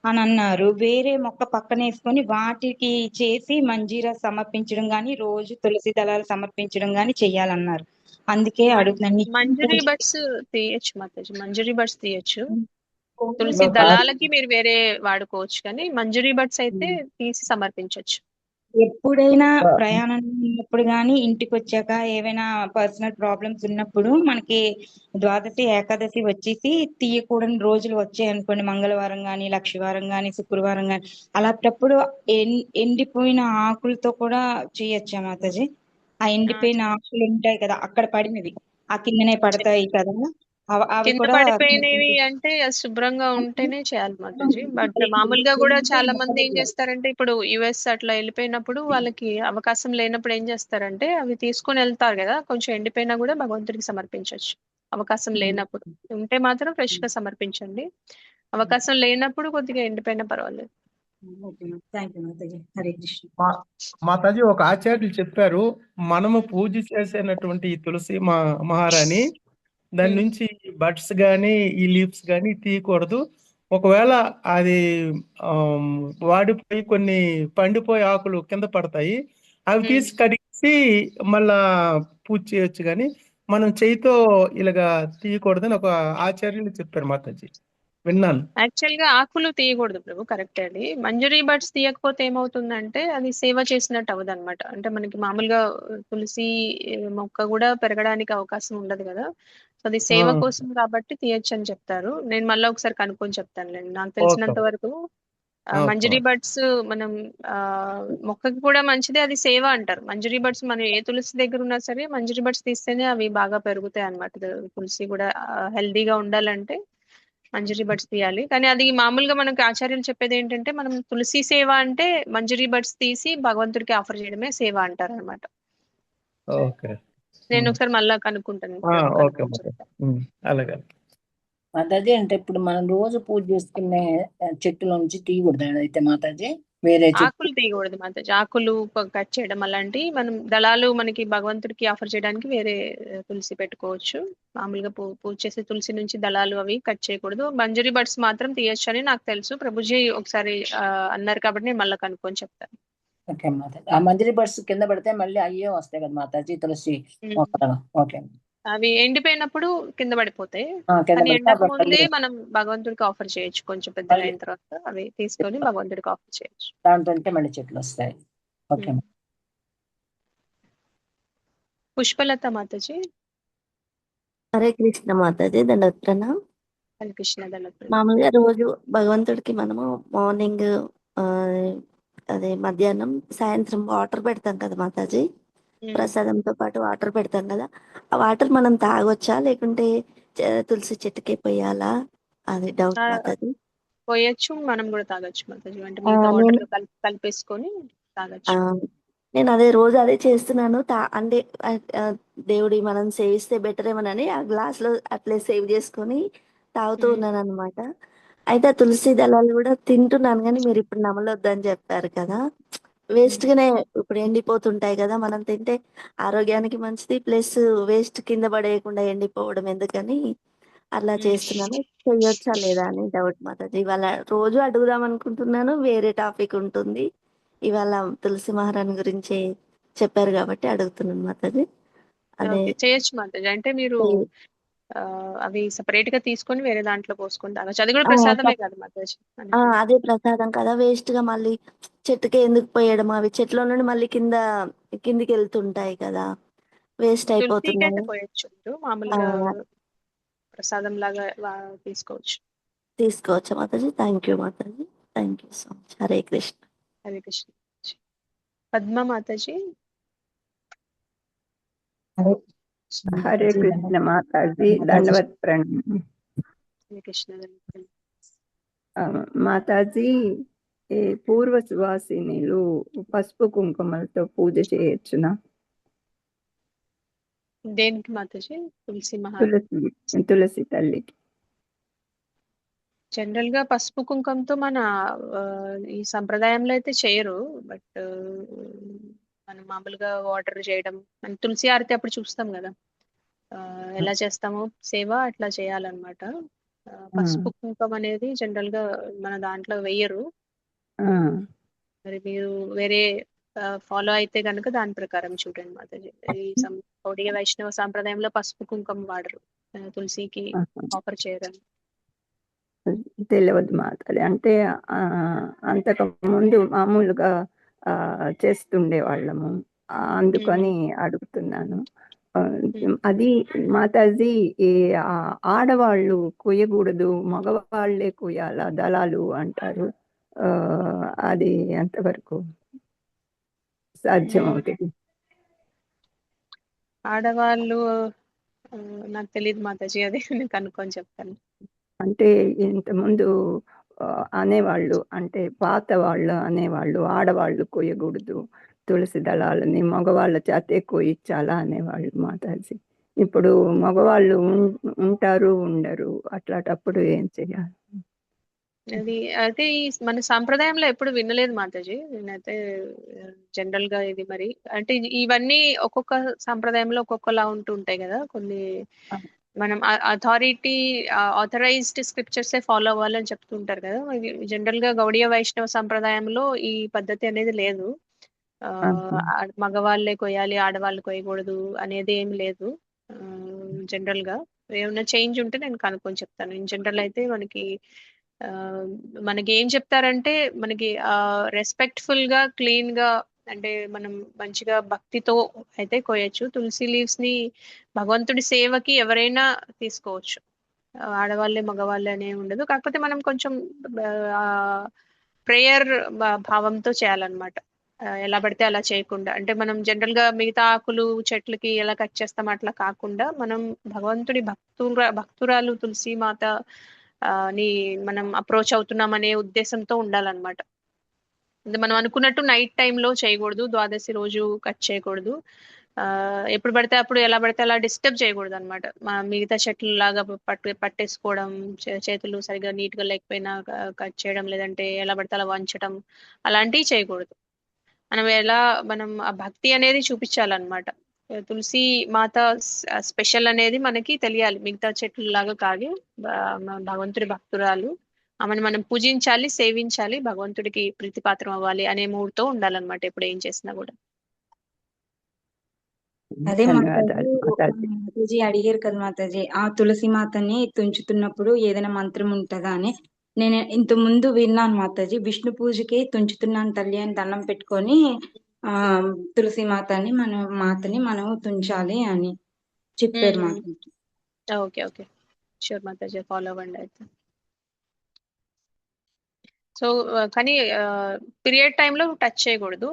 అని అన్నారు. వేరే మొక్క పక్కన వేసుకొని వాటికి చేసి మంజీరా సమర్పించడం గాని, రోజు తులసి దళాలు సమర్పించడం గాని చెయ్యాలన్నారు. అందుకే అడుగుతున్నాను. మంజరీ బడ్స్ తీయచ్చు మాతాజీ, మంజరీ బడ్స్ తీయచ్చు. తులసి దళాలకి మీరు వేరే వాడుకోవచ్చు, కానీ మంజరీ బడ్స్ అయితే తీసి సమర్పించవచ్చు. ఎప్పుడైనా ప్రయాణం ఉన్నప్పుడు గానీ, ఇంటికి వచ్చాక ఏవైనా పర్సనల్ ప్రాబ్లమ్స్ ఉన్నప్పుడు మనకి ద్వాదశి ఏకాదశి వచ్చేసి తీయకూడని రోజులు వచ్చాయి అనుకోండి, మంగళవారం గాని, లక్షవారం గాని, శుక్రవారం గాని, అలాంటప్పుడు ఎండిపోయిన ఆకులతో కూడా చేయొచ్చా మాతాజీ? ఆ ఎండిపోయిన ఆకులు ఉంటాయి కదా, అక్కడ పడినవి ఆ కిందనే పడతాయి కదా, అవి కింద కూడా పడిపోయినవి అంటే అది శుభ్రంగా ఉంటేనే చేయాలి మాతాజీ. బట్ మామూలుగా కూడా చాలా మంది ఏం చేస్తారంటే ఇప్పుడు యుఎస్ అట్లా వెళ్ళిపోయినప్పుడు వాళ్ళకి అవకాశం లేనప్పుడు ఏం చేస్తారంటే అవి తీసుకొని వెళ్తారు కదా, కొంచెం ఎండిపోయినా కూడా భగవంతుడికి సమర్పించవచ్చు అవకాశం లేనప్పుడు. ఉంటే మాత్రం ఫ్రెష్ గా సమర్పించండి, అవకాశం లేనప్పుడు కొద్దిగా ఎండిపోయినా పర్వాలేదు. Thank you Mataji. హరే కృష్ణ. మాతాజీ ఒక ఆచార్యులు చెప్పారు, మనము పూజ చేసేటటువంటి ఈ తులసి మహారాణి దాని నుంచి బడ్స్ గానీ ఈ లీవ్స్ గానీ తీయకూడదు. ఒకవేళ అది వాడిపోయి కొన్ని పండిపోయే ఆకులు కింద పడతాయి, అవి తీసి కడిగి మళ్ళా పూజ చేయొచ్చు, కానీ మనం చేయితో ఇలాగా తీయకూడదని ఒక ఆచార్యులు చెప్పారు మాతాజీ, విన్నాను. యాక్చువల్ గా ఆకులు తీయకూడదు ప్రభు, కరెక్ట్ అది. మంజరీ బడ్స్ తీయకపోతే ఏమవుతుందంటే అది సేవ చేసినట్టు అవ్వదు అనమాట. అంటే మనకి మామూలుగా తులసి మొక్క కూడా పెరగడానికి అవకాశం ఉండదు కదా, సో అది సేవ కోసం కాబట్టి తీయచ్చు అని చెప్తారు. నేను మళ్ళీ ఒకసారి కనుక్కొని చెప్తానులేండి. నాకు తెలిసినంత వరకు మంజరీ బడ్స్ మనం మొక్కకి కూడా మంచిదే, అది సేవ అంటారు. మంజరీ బడ్స్ మనం ఏ తులసి దగ్గర ఉన్నా సరే మంజరీ బడ్స్ తీస్తేనే అవి బాగా పెరుగుతాయి అన్నమాట. తులసి కూడా హెల్దీగా ఉండాలంటే మంజరీ బడ్స్ తీయాలి. కానీ అది మామూలుగా మనకి ఆచార్యులు చెప్పేది ఏంటంటే మనం తులసి సేవ అంటే మంజరీ బడ్స్ తీసి భగవంతుడికి ఆఫర్ చేయడమే సేవ అంటారు అనమాట. ఓకే, నేను ఒకసారి మళ్ళా కనుక్కుంటాను. ఓకే అలాగే. మాతాజీ అంటే ఇప్పుడు మనం రోజు పూజ చేసుకునే చెట్టుల నుంచి తీయకూడదు అయితే మాతాజీ, వేరే ఆకులు తీయకూడదు మాతాజీ. ఆకులు కట్ చేయడం అలాంటి, మనం దళాలు మనకి భగవంతుడికి ఆఫర్ చేయడానికి వేరే తులసి పెట్టుకోవచ్చు. మామూలుగా పూజ చేసే తులసి నుంచి దళాలు అవి కట్ చేయకూడదు. మంజరీ బడ్స్ మాత్రం తీయచ్చు అని నాకు తెలుసు. ప్రభుజీ ఒకసారి అన్నారు కాబట్టి నేను మళ్ళీ కనుక్కొని చెప్తాను. ఓకే మాతాజీ. ఆ మంజరీ బడ్స్ కింద పడితే మళ్ళీ అయ్యే వస్తాయి కదా మాతాజీ తులసి మొక్కలు. ఓకే, అవి ఎండిపోయినప్పుడు కింద పడిపోతాయి, కానీ ఎండక ముందే మనం భగవంతుడికి ఆఫర్ చేయొచ్చు. కొంచెం పెద్దగా అయిన తర్వాత అవి తీసుకొని భగవంతుడికి ఆఫర్ చేయొచ్చు. దాంట్లో మళ్ళీ చెట్లు వస్తాయి. ఓకే. పుష్పలత మాతాజీ. హరే కృష్ణ మాతాజీ. దండోత్రణ. హరే కృష్ణ. దండోత్రణ. మామూలుగా రోజు భగవంతుడికి మనము మార్నింగ్ అదే మధ్యాహ్నం సాయంత్రం వాటర్ పెడతాం కదా మాతాజీ, ప్రసాదంతో పాటు వాటర్ పెడతాం కదా, ఆ వాటర్ మనం తాగొచ్చా లేకుంటే తులసి చెట్టుకే పోయాలా? అది డౌట్ మాతాజీ. పోయొచ్చు, మనం కూడా తాగొచ్చు మాతాజీ. అంటే మిగతా వాటర్ లో కలిపేసుకొని తాగొచ్చు. నేను రోజు అదే చేస్తున్నాను. అంటే దేవుడి మనం సేవిస్తే బెటర్ ఏమోనని ఆ గ్లాస్ లో అట్లే సేవ్ చేసుకొని తాగుతూ ఉన్నాను అనమాట. అయితే ఆ తులసి దళాలు కూడా తింటున్నాను, కానీ మీరు ఇప్పుడు నమలొద్దని చెప్పారు కదా, వేస్ట్ గానే ఇప్పుడు ఎండిపోతుంటాయి కదా, మనం తింటే ఆరోగ్యానికి మంచిది, ప్లస్ వేస్ట్ కింద పడేయకుండా ఎండిపోవడం ఎందుకని అలా చేస్తున్నాను. చెయ్యొచ్చా లేదా అని డౌట్ మాతాజీ. ఇవాళ రోజు అడుగుదాం అనుకుంటున్నాను, వేరే టాపిక్ ఉంటుంది. ఇవాళ తులసి మహారాణి గురించి చెప్పారు కాబట్టి అడుగుతున్నాను మాతాజీ. అదే చేయొచ్చు మాతాజీ. అంటే మీరు అవి సపరేట్ గా తీసుకొని వేరే దాంట్లో పోసుకొని తాగొచ్చు. అది కూడా ప్రసాదమే కదా మాతాజీ. అదే ప్రసాదం కదా, వేస్ట్ గా మళ్ళీ చెట్టుకే ఎందుకు పోయడం, అవి చెట్ల నుండి మళ్ళీ కిందికి వెళ్తుంటాయి కదా, వేస్ట్ అయిపోతుంది. పోయొచ్చు, మామూలుగా ప్రసాదం లాగా తీసుకోవచ్చు Mataji. Thank you Mataji. Thank you so much. Hare Krishna. Hare Krishna. Padma Mataji. Hare Krishna Mataji. దండవత్ ప్రణామం. హరే కృష్ణ. మాతాజీ, ఈ పూర్వ సువాసినిలు పసుపు కుంకుమలతో పూజ చేయొచ్చునా? దేనికి మాతాజీ? తులసి తల్లికి. జనరల్ గా పసుపు కుంకంతో మన ఈ సంప్రదాయంలో అయితే చేయరు. బట్ మనం మామూలుగా వాటర్ చేయడం, మన తులసి ఆరతి అప్పుడు చూస్తాం కదా ఎలా చేస్తామో సేవ, అట్లా చేయాలన్నమాట. పసుపు కుంకం అనేది జనరల్ గా మన దాంట్లో వెయ్యరు. మరి మీరు వేరే ఫాలో అయితే కనుక దాని ప్రకారం చూడండి మాతాజీ. ఈ గౌడీయ వైష్ణవ సాంప్రదాయంలో పసుపు కుంకం వాడరు, తులసికి ఆఫర్ చేయరు. తెలియదు మాతాజీ. అంటే అంతకు ముందు మామూలుగా చేస్తుండే వాళ్ళము, అందుకని అడుగుతున్నాను. అది మాతాజీ, ఈ ఆడవాళ్ళు కొయ్యకూడదు, మగవాళ్లే కొయ్యాల దళాలు అంటారు. అది ఎంతవరకు సాధ్యం అవుతుంది? ఆడవాళ్ళు నాకు తెలియదు మాతాజీ, అది నేను కనుక్కొని చెప్తాను. అంటే ఇంతకుముందు అనేవాళ్ళు, అంటే పాత వాళ్ళు అనేవాళ్ళు ఆడవాళ్ళు కొయ్యకూడదు తులసి దళాలని, మగవాళ్ళ చేతే కొయ్యించాలా అనేవాళ్ళు మాతాజీ. ఇప్పుడు మగవాళ్ళు ఉంటారు ఉండరు, అట్లాంటప్పుడు ఏం చేయాలి? అది అయితే ఈ మన సాంప్రదాయంలో ఎప్పుడు వినలేదు మాతాజీ. నేనైతే జనరల్ గా ఇది మరి అంటే ఇవన్నీ ఒక్కొక్క సాంప్రదాయంలో ఒక్కొక్కలా ఉంటూ ఉంటాయి కదా. కొన్ని మనం ఆథరైజ్డ్ స్క్రిప్చర్స్ ఫాలో అవ్వాలని చెప్తూ ఉంటారు కదా. జనరల్ గా గౌడీయ వైష్ణవ సంప్రదాయంలో ఈ పద్ధతి అనేది లేదు. మగవాళ్ళే కొయ్యాలి, ఆడవాళ్ళు కొయ్యకూడదు అనేది ఏం లేదు. జనరల్ గా ఏమైనా చేంజ్ ఉంటే నేను కనుక్కొని చెప్తాను. ఇన్ జనరల్ అయితే మనకి ఏం చెప్తారంటే మనకి రెస్పెక్ట్ఫుల్ గా క్లీన్ గా, అంటే మనం మంచిగా భక్తితో అయితే కోయచ్చు. తులసి లీవ్స్ ని భగవంతుడి సేవకి ఎవరైనా తీసుకోవచ్చు, ఆడవాళ్ళే మగవాళ్ళే అనే ఉండదు. కాకపోతే మనం కొంచెం ప్రేయర్ భావంతో చేయాలన్నమాట. ఎలా పడితే అలా చేయకుండా, అంటే మనం జనరల్ గా మిగతా ఆకులు చెట్లకి ఎలా కట్ చేస్తాం అట్లా కాకుండా మనం భగవంతుడి భక్తురాలు తులసి మాత ని మనం అప్రోచ్ అవుతున్నాం అనే ఉద్దేశంతో ఉండాలన్నమాట. అంటే మనం అనుకున్నట్టు నైట్ టైంలో చేయకూడదు, ద్వాదశి రోజు కట్ చేయకూడదు. ఎప్పుడు పడితే అప్పుడు ఎలా పడితే అలా డిస్టర్బ్ చేయకూడదు అనమాట. మిగతా చెట్లు లాగా పట్టేసుకోవడం, చేతులు సరిగా నీట్ గా లేకపోయినా కట్ చేయడం, లేదంటే ఎలా పడితే అలా వంచడం, అలాంటివి చేయకూడదు. మనం ఆ భక్తి అనేది చూపించాలన్నమాట. తులసి మాత స్పెషల్ అనేది మనకి తెలియాలి, మిగతా చెట్లు లాగా కాదు. భగవంతుడి భక్తురాలు, ఆమెను మనం పూజించాలి, సేవించాలి, భగవంతుడికి ప్రీతిపాత్రం అవ్వాలి అనే మూడుతో ఉండాలన్నమాట ఎప్పుడు ఏం చేసినా కూడా. అదే మాతాజీ అడిగారు కదా మాతాజీ, ఆ తులసి మాతని తుంచుతున్నప్పుడు ఏదైనా మంత్రం ఉంటుందా అని. నేను ఇంత ముందు విన్నాను మాతాజీ, విష్ణు పూజకి తుంచుతున్నాను తల్లి అని దండం పెట్టుకొని తులసి మాతని మనం తుంచాలి అని చెప్పారు Mataji. Okay okay, sure Mataji, follow అవ్వండి అయితే. సో కానీ పీరియడ్ టైంలో టచ్ చేయకూడదు,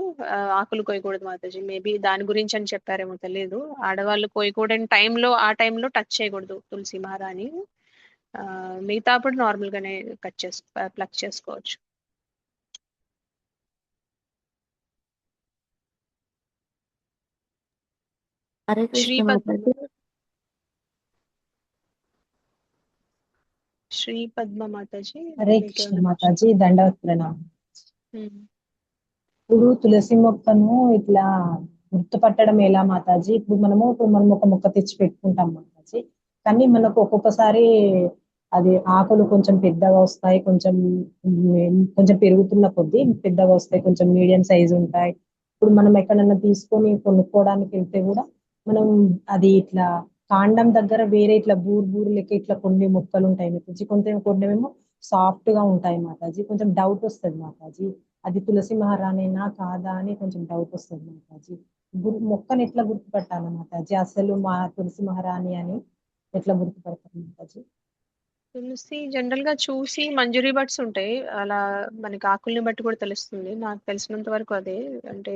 ఆకులు కోయకూడదు మాతాజీ. మేబీ దాని గురించి అని చెప్పారేమో తెలియదు. ఆడవాళ్ళు కోయకూడని టైంలో, ఆ టైంలో టచ్ చేయకూడదు తులసి మహారాణి. మిగతా అప్పుడు నార్మల్ గానే ప్లక్ చేసుకోవచ్చు. హరే కృష్ణ శ్రీ పద్మ మాతాజీ. హరే కృష్ణ మాతాజీ, దండవత్ ప్రణామం. ఇప్పుడు తులసి మొక్కను ఇట్లా గుర్తుపట్టడం ఎలా మాతాజీ? ఇప్పుడు మనం ఒక మొక్క తెచ్చి పెట్టుకుంటాం మాతాజీ, కానీ మనకు ఒక్కొక్కసారి అది ఆకులు కొంచెం పెద్దగా వస్తాయి, కొంచెం పెరుగుతున్న కొద్దీ పెద్దగా వస్తాయి, కొంచెం మీడియం సైజు ఉంటాయి. ఇప్పుడు మనం ఎక్కడన్నా తీసుకొని కొనుక్కోవడానికి వెళ్తే కూడా మనం అది ఇట్లా కాండం దగ్గర వేరే ఇట్లా బూరు లెక్క ఇట్లా కొన్ని మొక్కలు ఉంటాయి మాతాజీ, కొన్నేమో సాఫ్ట్ గా ఉంటాయి మాతాజీ. కొంచెం డౌట్ వస్తుంది మాతాజీ, అది తులసి మహారాణినా కాదా అని కొంచెం డౌట్ వస్తుంది మాతాజీ. మొక్కను ఎట్లా గుర్తుపట్టాలి మాతాజీ? అసలు మా తులసి మహారాణి అని ఎట్లా గుర్తుపడతారు మాతాజీ? తులసి జనరల్ గా చూసి మంజురీ బట్స్ ఉంటాయి, అలా మనకి ఆకుల్ని బట్టి కూడా తెలుస్తుంది. నాకు తెలిసినంత వరకు అదే. అంటే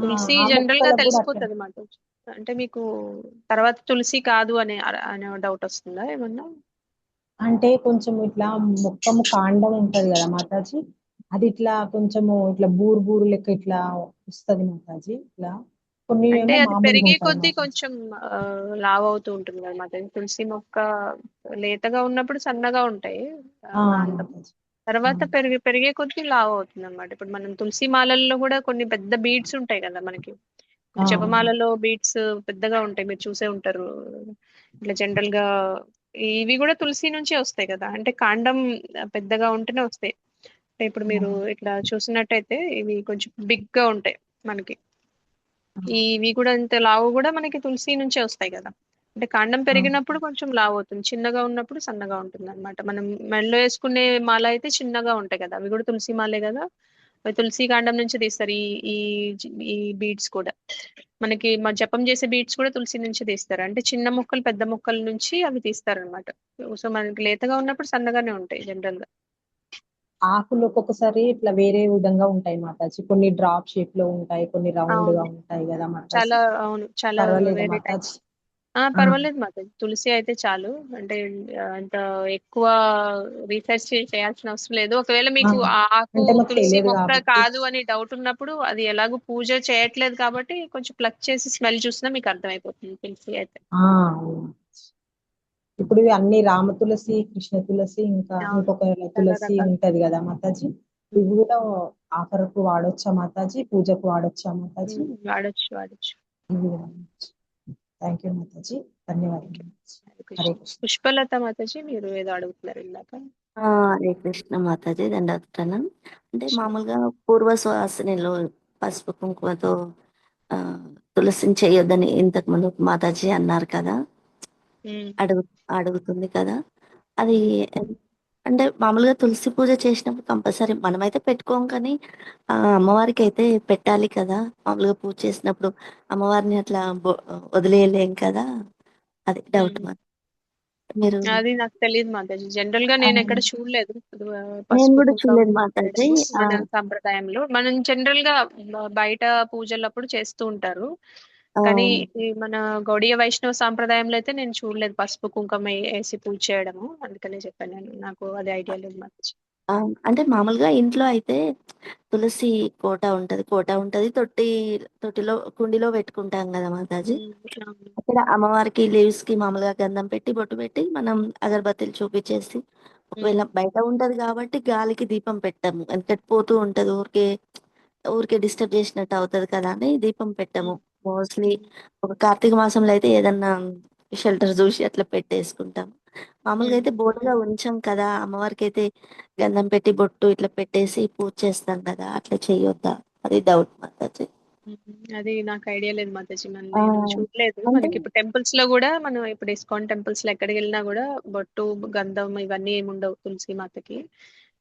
తులసి జనరల్ గా తెలిసిపోతుంది మాట. అంటే మీకు తర్వాత తులసి కాదు అనే డౌట్ వస్తుందా ఏమన్నా? అంటే కొంచెం ఇట్లా మొక్కము కాండం ఉంటది కదా మాతాజీ, అది ఇట్లా కొంచెము ఇట్లా బూరు లెక్క ఇట్లా వస్తుంది మాతాజీ. ఇట్లా కొన్ని అంటే అది పెరిగే కొద్దీ కొంచెం లావ్ అవుతూ ఉంటుంది కదా మాతాజీ. తులసి మొక్క లేతగా ఉన్నప్పుడు సన్నగా ఉంటాయి కాండం, తర్వాత పెరిగే కొద్దీ లావ్ అవుతుంది అనమాట. ఇప్పుడు మనం తులసి మాలల్లో కూడా కొన్ని పెద్ద బీడ్స్ ఉంటాయి కదా మనకి. జపమాలలో బీడ్స్ పెద్దగా ఉంటాయి, మీరు చూసే ఉంటారు. ఇట్లా జనరల్ గా ఇవి కూడా తులసి నుంచే వస్తాయి కదా, అంటే కాండం పెద్దగా ఉంటేనే వస్తాయి. అంటే ఇప్పుడు మీరు ఇట్లా చూసినట్టయితే ఇవి కొంచెం బిగ్ గా ఉంటాయి మనకి. ఇవి కూడా ఇంత లావు కూడా మనకి తులసి నుంచే వస్తాయి కదా. అంటే కాండం పెరిగినప్పుడు కొంచెం లావు అవుతుంది, చిన్నగా ఉన్నప్పుడు సన్నగా ఉంటుంది అనమాట. మనం మెడలో వేసుకునే మాల అయితే చిన్నగా ఉంటాయి కదా, అవి కూడా తులసి మాలే కదా. అవి తులసి కాండం నుంచి తీస్తారు. ఈ బీడ్స్ కూడా మనకి జపం చేసే బీడ్స్ కూడా తులసి నుంచి తీస్తారు. అంటే చిన్న మొక్కలు పెద్ద మొక్కల నుంచి అవి తీస్తారు అనమాట. సో మనకి లేతగా ఉన్నప్పుడు సన్నగానే ఉంటాయి జనరల్ గా. ఆకులు ఒక్కొక్కసారి ఇట్లా వేరే విధంగా ఉంటాయి మాతాజీ, కొన్ని డ్రాప్ షేప్ లో ఉంటాయి, కొన్ని రౌండ్ గా ఉంటాయి కదా మాతాజీ. చాలా అవును, చాలా పర్వాలేదా వేరే మాతాజీ? పర్వాలేదు మాతాజీ. తులసి అయితే చాలు. అంటే అంత ఎక్కువ రీసెర్చ్ చేయాల్సిన అవసరం లేదు. ఒకవేళ మీకు ఆ ఆకు అంటే మాకు తులసి తెలియదు మొక్క కాబట్టి కాదు అని డౌట్ ఉన్నప్పుడు అది ఎలాగో పూజ చేయట్లేదు కాబట్టి కొంచెం ప్లక్ చేసి స్మెల్ చూసినా మీకు అర్థమైపోతుంది తులసి అయితే. అవును. ఇప్పుడు ఇవి అన్ని రామ తులసి, కృష్ణ తులసి, ఇంకా ఇంకొక చాలా తులసి రకాలు. ఉంటది కదా మాతాజీ. ఇవి కూడా ఆఖరకు వాడొచ్చా మాతాజీ? పూజకు వాడొచ్చా మాతాజీ? వాడొచ్చు వాడొచ్చు. ఇవి కూడా థ్యాంక్ యూ మాతాజీ, ధన్యవాదాలు. హరే కృష్ణ. పుష్పలత మాతాజీ మీరు ఏదో అడుగుతున్నారు ఇందాక. హరే కృష్ణ మాతాజీ, దండవత్రాలు. అంటే మామూలుగా పూర్వ సువాసనలో పసుపు కుంకుమతో తులసిని చేయొద్దని ఇంతకు ముందు మాతాజీ అన్నారు కదా, అడుగుతుంది కదా. అది అంటే మామూలుగా తులసి పూజ చేసినప్పుడు కంపల్సరీ మనమైతే పెట్టుకోం, కానీ అమ్మవారికి అయితే పెట్టాలి కదా. మామూలుగా పూజ చేసినప్పుడు అమ్మవారిని అట్లా వదిలేయలేం కదా, అది డౌట్ మీరు. అది నాకు తెలియదు మాతాజీ. జనరల్ గా నేను ఎక్కడ చూడలేదు నేను పసుపు కూడా కుంకుమ చూడలేదు మాతాజీ. పెట్టడము మన సంప్రదాయంలో. మనం జనరల్ గా బయట పూజలప్పుడు చేస్తూ ఉంటారు, కానీ ఈ మన గౌడీయ వైష్ణవ సాంప్రదాయంలో అయితే నేను చూడలేదు పసుపు కుంకుమ వేసి పూజ చేయడము. అందుకనే చెప్పాను నేను, నాకు అది ఐడియా లేదు మాతాజీ. అంటే మామూలుగా ఇంట్లో అయితే తులసి కోట ఉంటది, తొట్టిలో కుండిలో పెట్టుకుంటాం కదా మాతాజీ. అక్కడ అమ్మవారికి లీవ్స్ కి మామూలుగా గంధం పెట్టి బొట్టు పెట్టి మనం అగరబత్తిలు చూపించేసి, ఒకవేళ బయట ఉంటది కాబట్టి గాలికి దీపం పెట్టాము, ఎందుకంటే పోతూ ఉంటది, ఊరికే డిస్టర్బ్ చేసినట్టు అవుతది కదా అని దీపం పెట్టాము. మోస్ట్లీ ఒక కార్తీక మాసంలో అయితే ఏదన్నా షెల్టర్ చూసి అట్లా పెట్టేసుకుంటాం. మామూలుగా అయితే బోర్డుగా ఉంచాం కదా, అమ్మవారికి అయితే గంధం పెట్టి బొట్టు ఇట్లా పెట్టేసి పూజ చేస్తాం కదా, అట్లా చెయ్యొద్దా, అది డౌట్ మాతాజీ. అది నాకు ఐడియా లేదు మాతాజీ. నేను చూడలేదు. మనకి ఇప్పుడు టెంపుల్స్ లో కూడా, మనం ఇప్పుడు ఇస్కాన్ టెంపుల్స్ లో ఎక్కడికి వెళ్ళినా కూడా బొట్టు గంధం ఇవన్నీ ఏమి ఉండవు తులసి మాతకి.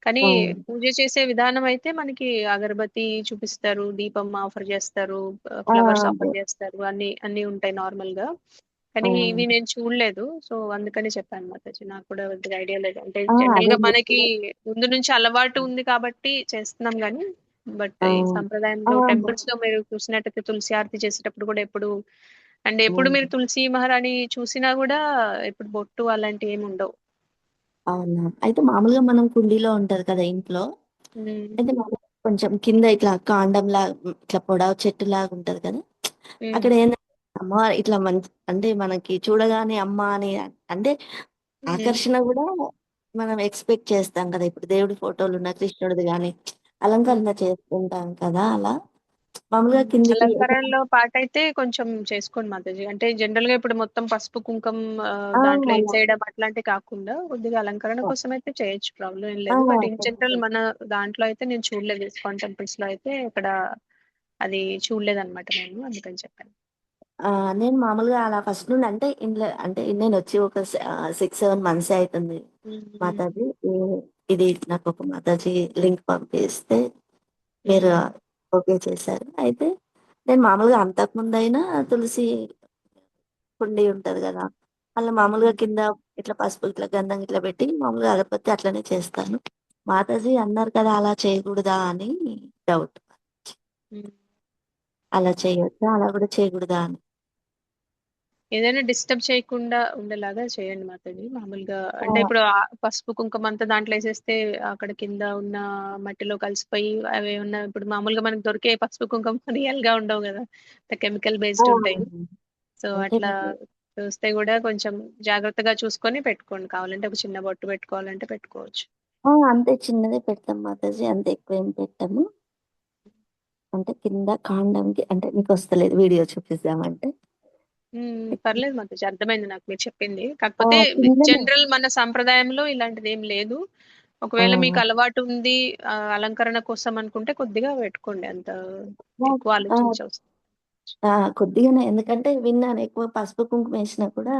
కానీ పూజ చేసే విధానం అయితే మనకి అగరబత్తి చూపిస్తారు, దీపం ఆఫర్ చేస్తారు, ఫ్లవర్స్ ఆఫర్ చేస్తారు, అన్ని ఉంటాయి నార్మల్ గా. కానీ ఇవి నేను చూడలేదు, సో అందుకని చెప్పాను మాతాజీ. నాకు కూడా ఐడియా లేదు. అంటే జనరల్ గా మనకి ముందు నుంచి అలవాటు ఉంది కాబట్టి చేస్తున్నాం కానీ, బట్ ఈ సంప్రదాయంలో టెంపుల్స్ లో మీరు చూసినట్టయితే తులసి ఆరతి చేసేటప్పుడు కూడా ఎప్పుడు మీరు తులసి మహారాణి చూసినా కూడా ఇప్పుడు బొట్టు అలాంటివి ఏమి ఉండవు. అవునా, అయితే మామూలుగా మనం కుండీలో ఉంటది కదా ఇంట్లో, అయితే కొంచెం కింద ఇట్లా కాండంలా ఇట్లా పొడవు చెట్టు లాగా ఉంటది కదా, అక్కడ ఏంటంటే అమ్మవారు ఇట్లా అంటే మనకి చూడగానే అమ్మ అని అంటే ఆకర్షణ కూడా మనం ఎక్స్పెక్ట్ చేస్తాం కదా. ఇప్పుడు దేవుడి ఫోటోలు ఉన్న కృష్ణుడిది కానీ అలంకరణ చేసుకుంటాం కదా, అలా మామూలుగా కిందికి అలంకరణలో పాట అయితే కొంచెం చేసుకోండి మాతాజీ. అంటే జనరల్ గా ఇప్పుడు మొత్తం పసుపు కుంకం దాంట్లో వేసేయడం అట్లాంటివి కాకుండా కొద్దిగా అలంకరణ కోసం అయితే చేయొచ్చు, ప్రాబ్లం ఏం లేదు. బట్ ఇన్ జనరల్ మన దాంట్లో అయితే నేను చూడలేదు, ఇస్కాన్ టెంపుల్స్ లో అయితే ఇక్కడ అది చూడలేదు అనమాట నేను, అందుకని చెప్పాను. నేను మామూలుగా అలా ఫస్ట్ నుండి అంటే ఇంట్లో అంటే నేను వచ్చి ఒక 6-7 months అవుతుంది మాతాజీ. ఇది నాకు ఒక మాతాజీ లింక్ పంపిస్తే మీరు ఓకే చేశారు. అయితే నేను మామూలుగా అంతకుముందు అయినా తులసి కుండి ఉంటది కదా, అలా మామూలుగా కింద ఇట్లా పసుపు ఇట్లా గంధం ఇట్లా పెట్టి మామూలుగా అగరబత్తి అట్లనే చేస్తాను. మాతాజీ అన్నారు కదా అలా చేయకూడదా అని డౌట్. అలా చేయొచ్చా, అలా కూడా చేయకూడదా అని. ఏదైనా డిస్టర్బ్ చేయకుండా ఉండేలాగా చేయండి మాతాజీ. మామూలుగా అంటే ఇప్పుడు పసుపు కుంకుమ అంతా దాంట్లో వేసేస్తే అక్కడ కింద ఉన్న మట్టిలో కలిసిపోయి అవి ఉన్న, ఇప్పుడు మామూలుగా మనకు దొరికే పసుపు కుంకుమ రియల్ గా ఉండవు కదా, కెమికల్ బేస్డ్ ఉంటాయి. సో అట్లా చూస్తే కూడా కొంచెం జాగ్రత్తగా చూసుకొని పెట్టుకోండి. కావాలంటే ఒక చిన్న బొట్టు పెట్టుకోవాలంటే పెట్టుకోవచ్చు. అంతే చిన్నదే పెడతాం మాతాజీ, అంత ఎక్కువ ఏం పెట్టాము. అంటే కింద కాండంకి అంటే మీకు వస్తలేదు వీడియో చూపిద్దామంటే. పర్లేదు మాతాజీ, అర్థమైంది నాకు మీరు చెప్పింది. కాకపోతే జనరల్ మన సంప్రదాయంలో ఇలాంటిది ఏం లేదు. ఒకవేళ మీకు అలవాటు ఉంది అలంకరణ కోసం అనుకుంటే కొద్దిగా పెట్టుకోండి, అంత ఎక్కువ ఆలోచించవసరం. కొద్దిగానే, ఎందుకంటే విన్నాను ఎక్కువ పసుపు కుంకుమ వేసినా కూడా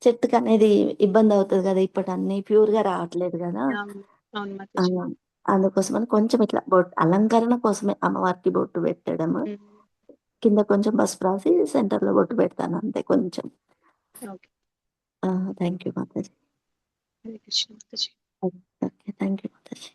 చెట్టుకి అనేది ఇబ్బంది అవుతుంది కదా, ఇప్పటి అన్ని ప్యూర్ గా రావట్లేదు కదా. అవును మాతాజీ. అందుకోసమని కొంచెం ఇట్లా అలంకరణ కోసమే అమ్మవారికి బొట్టు పెట్టడము, కింద కొంచెం పసుపు రాసి సెంటర్ లో బొట్టు పెడతాను అంతే కొంచెం. Thank you Mataji. Hare Krishna Mataji. Okay, thank you Mataji.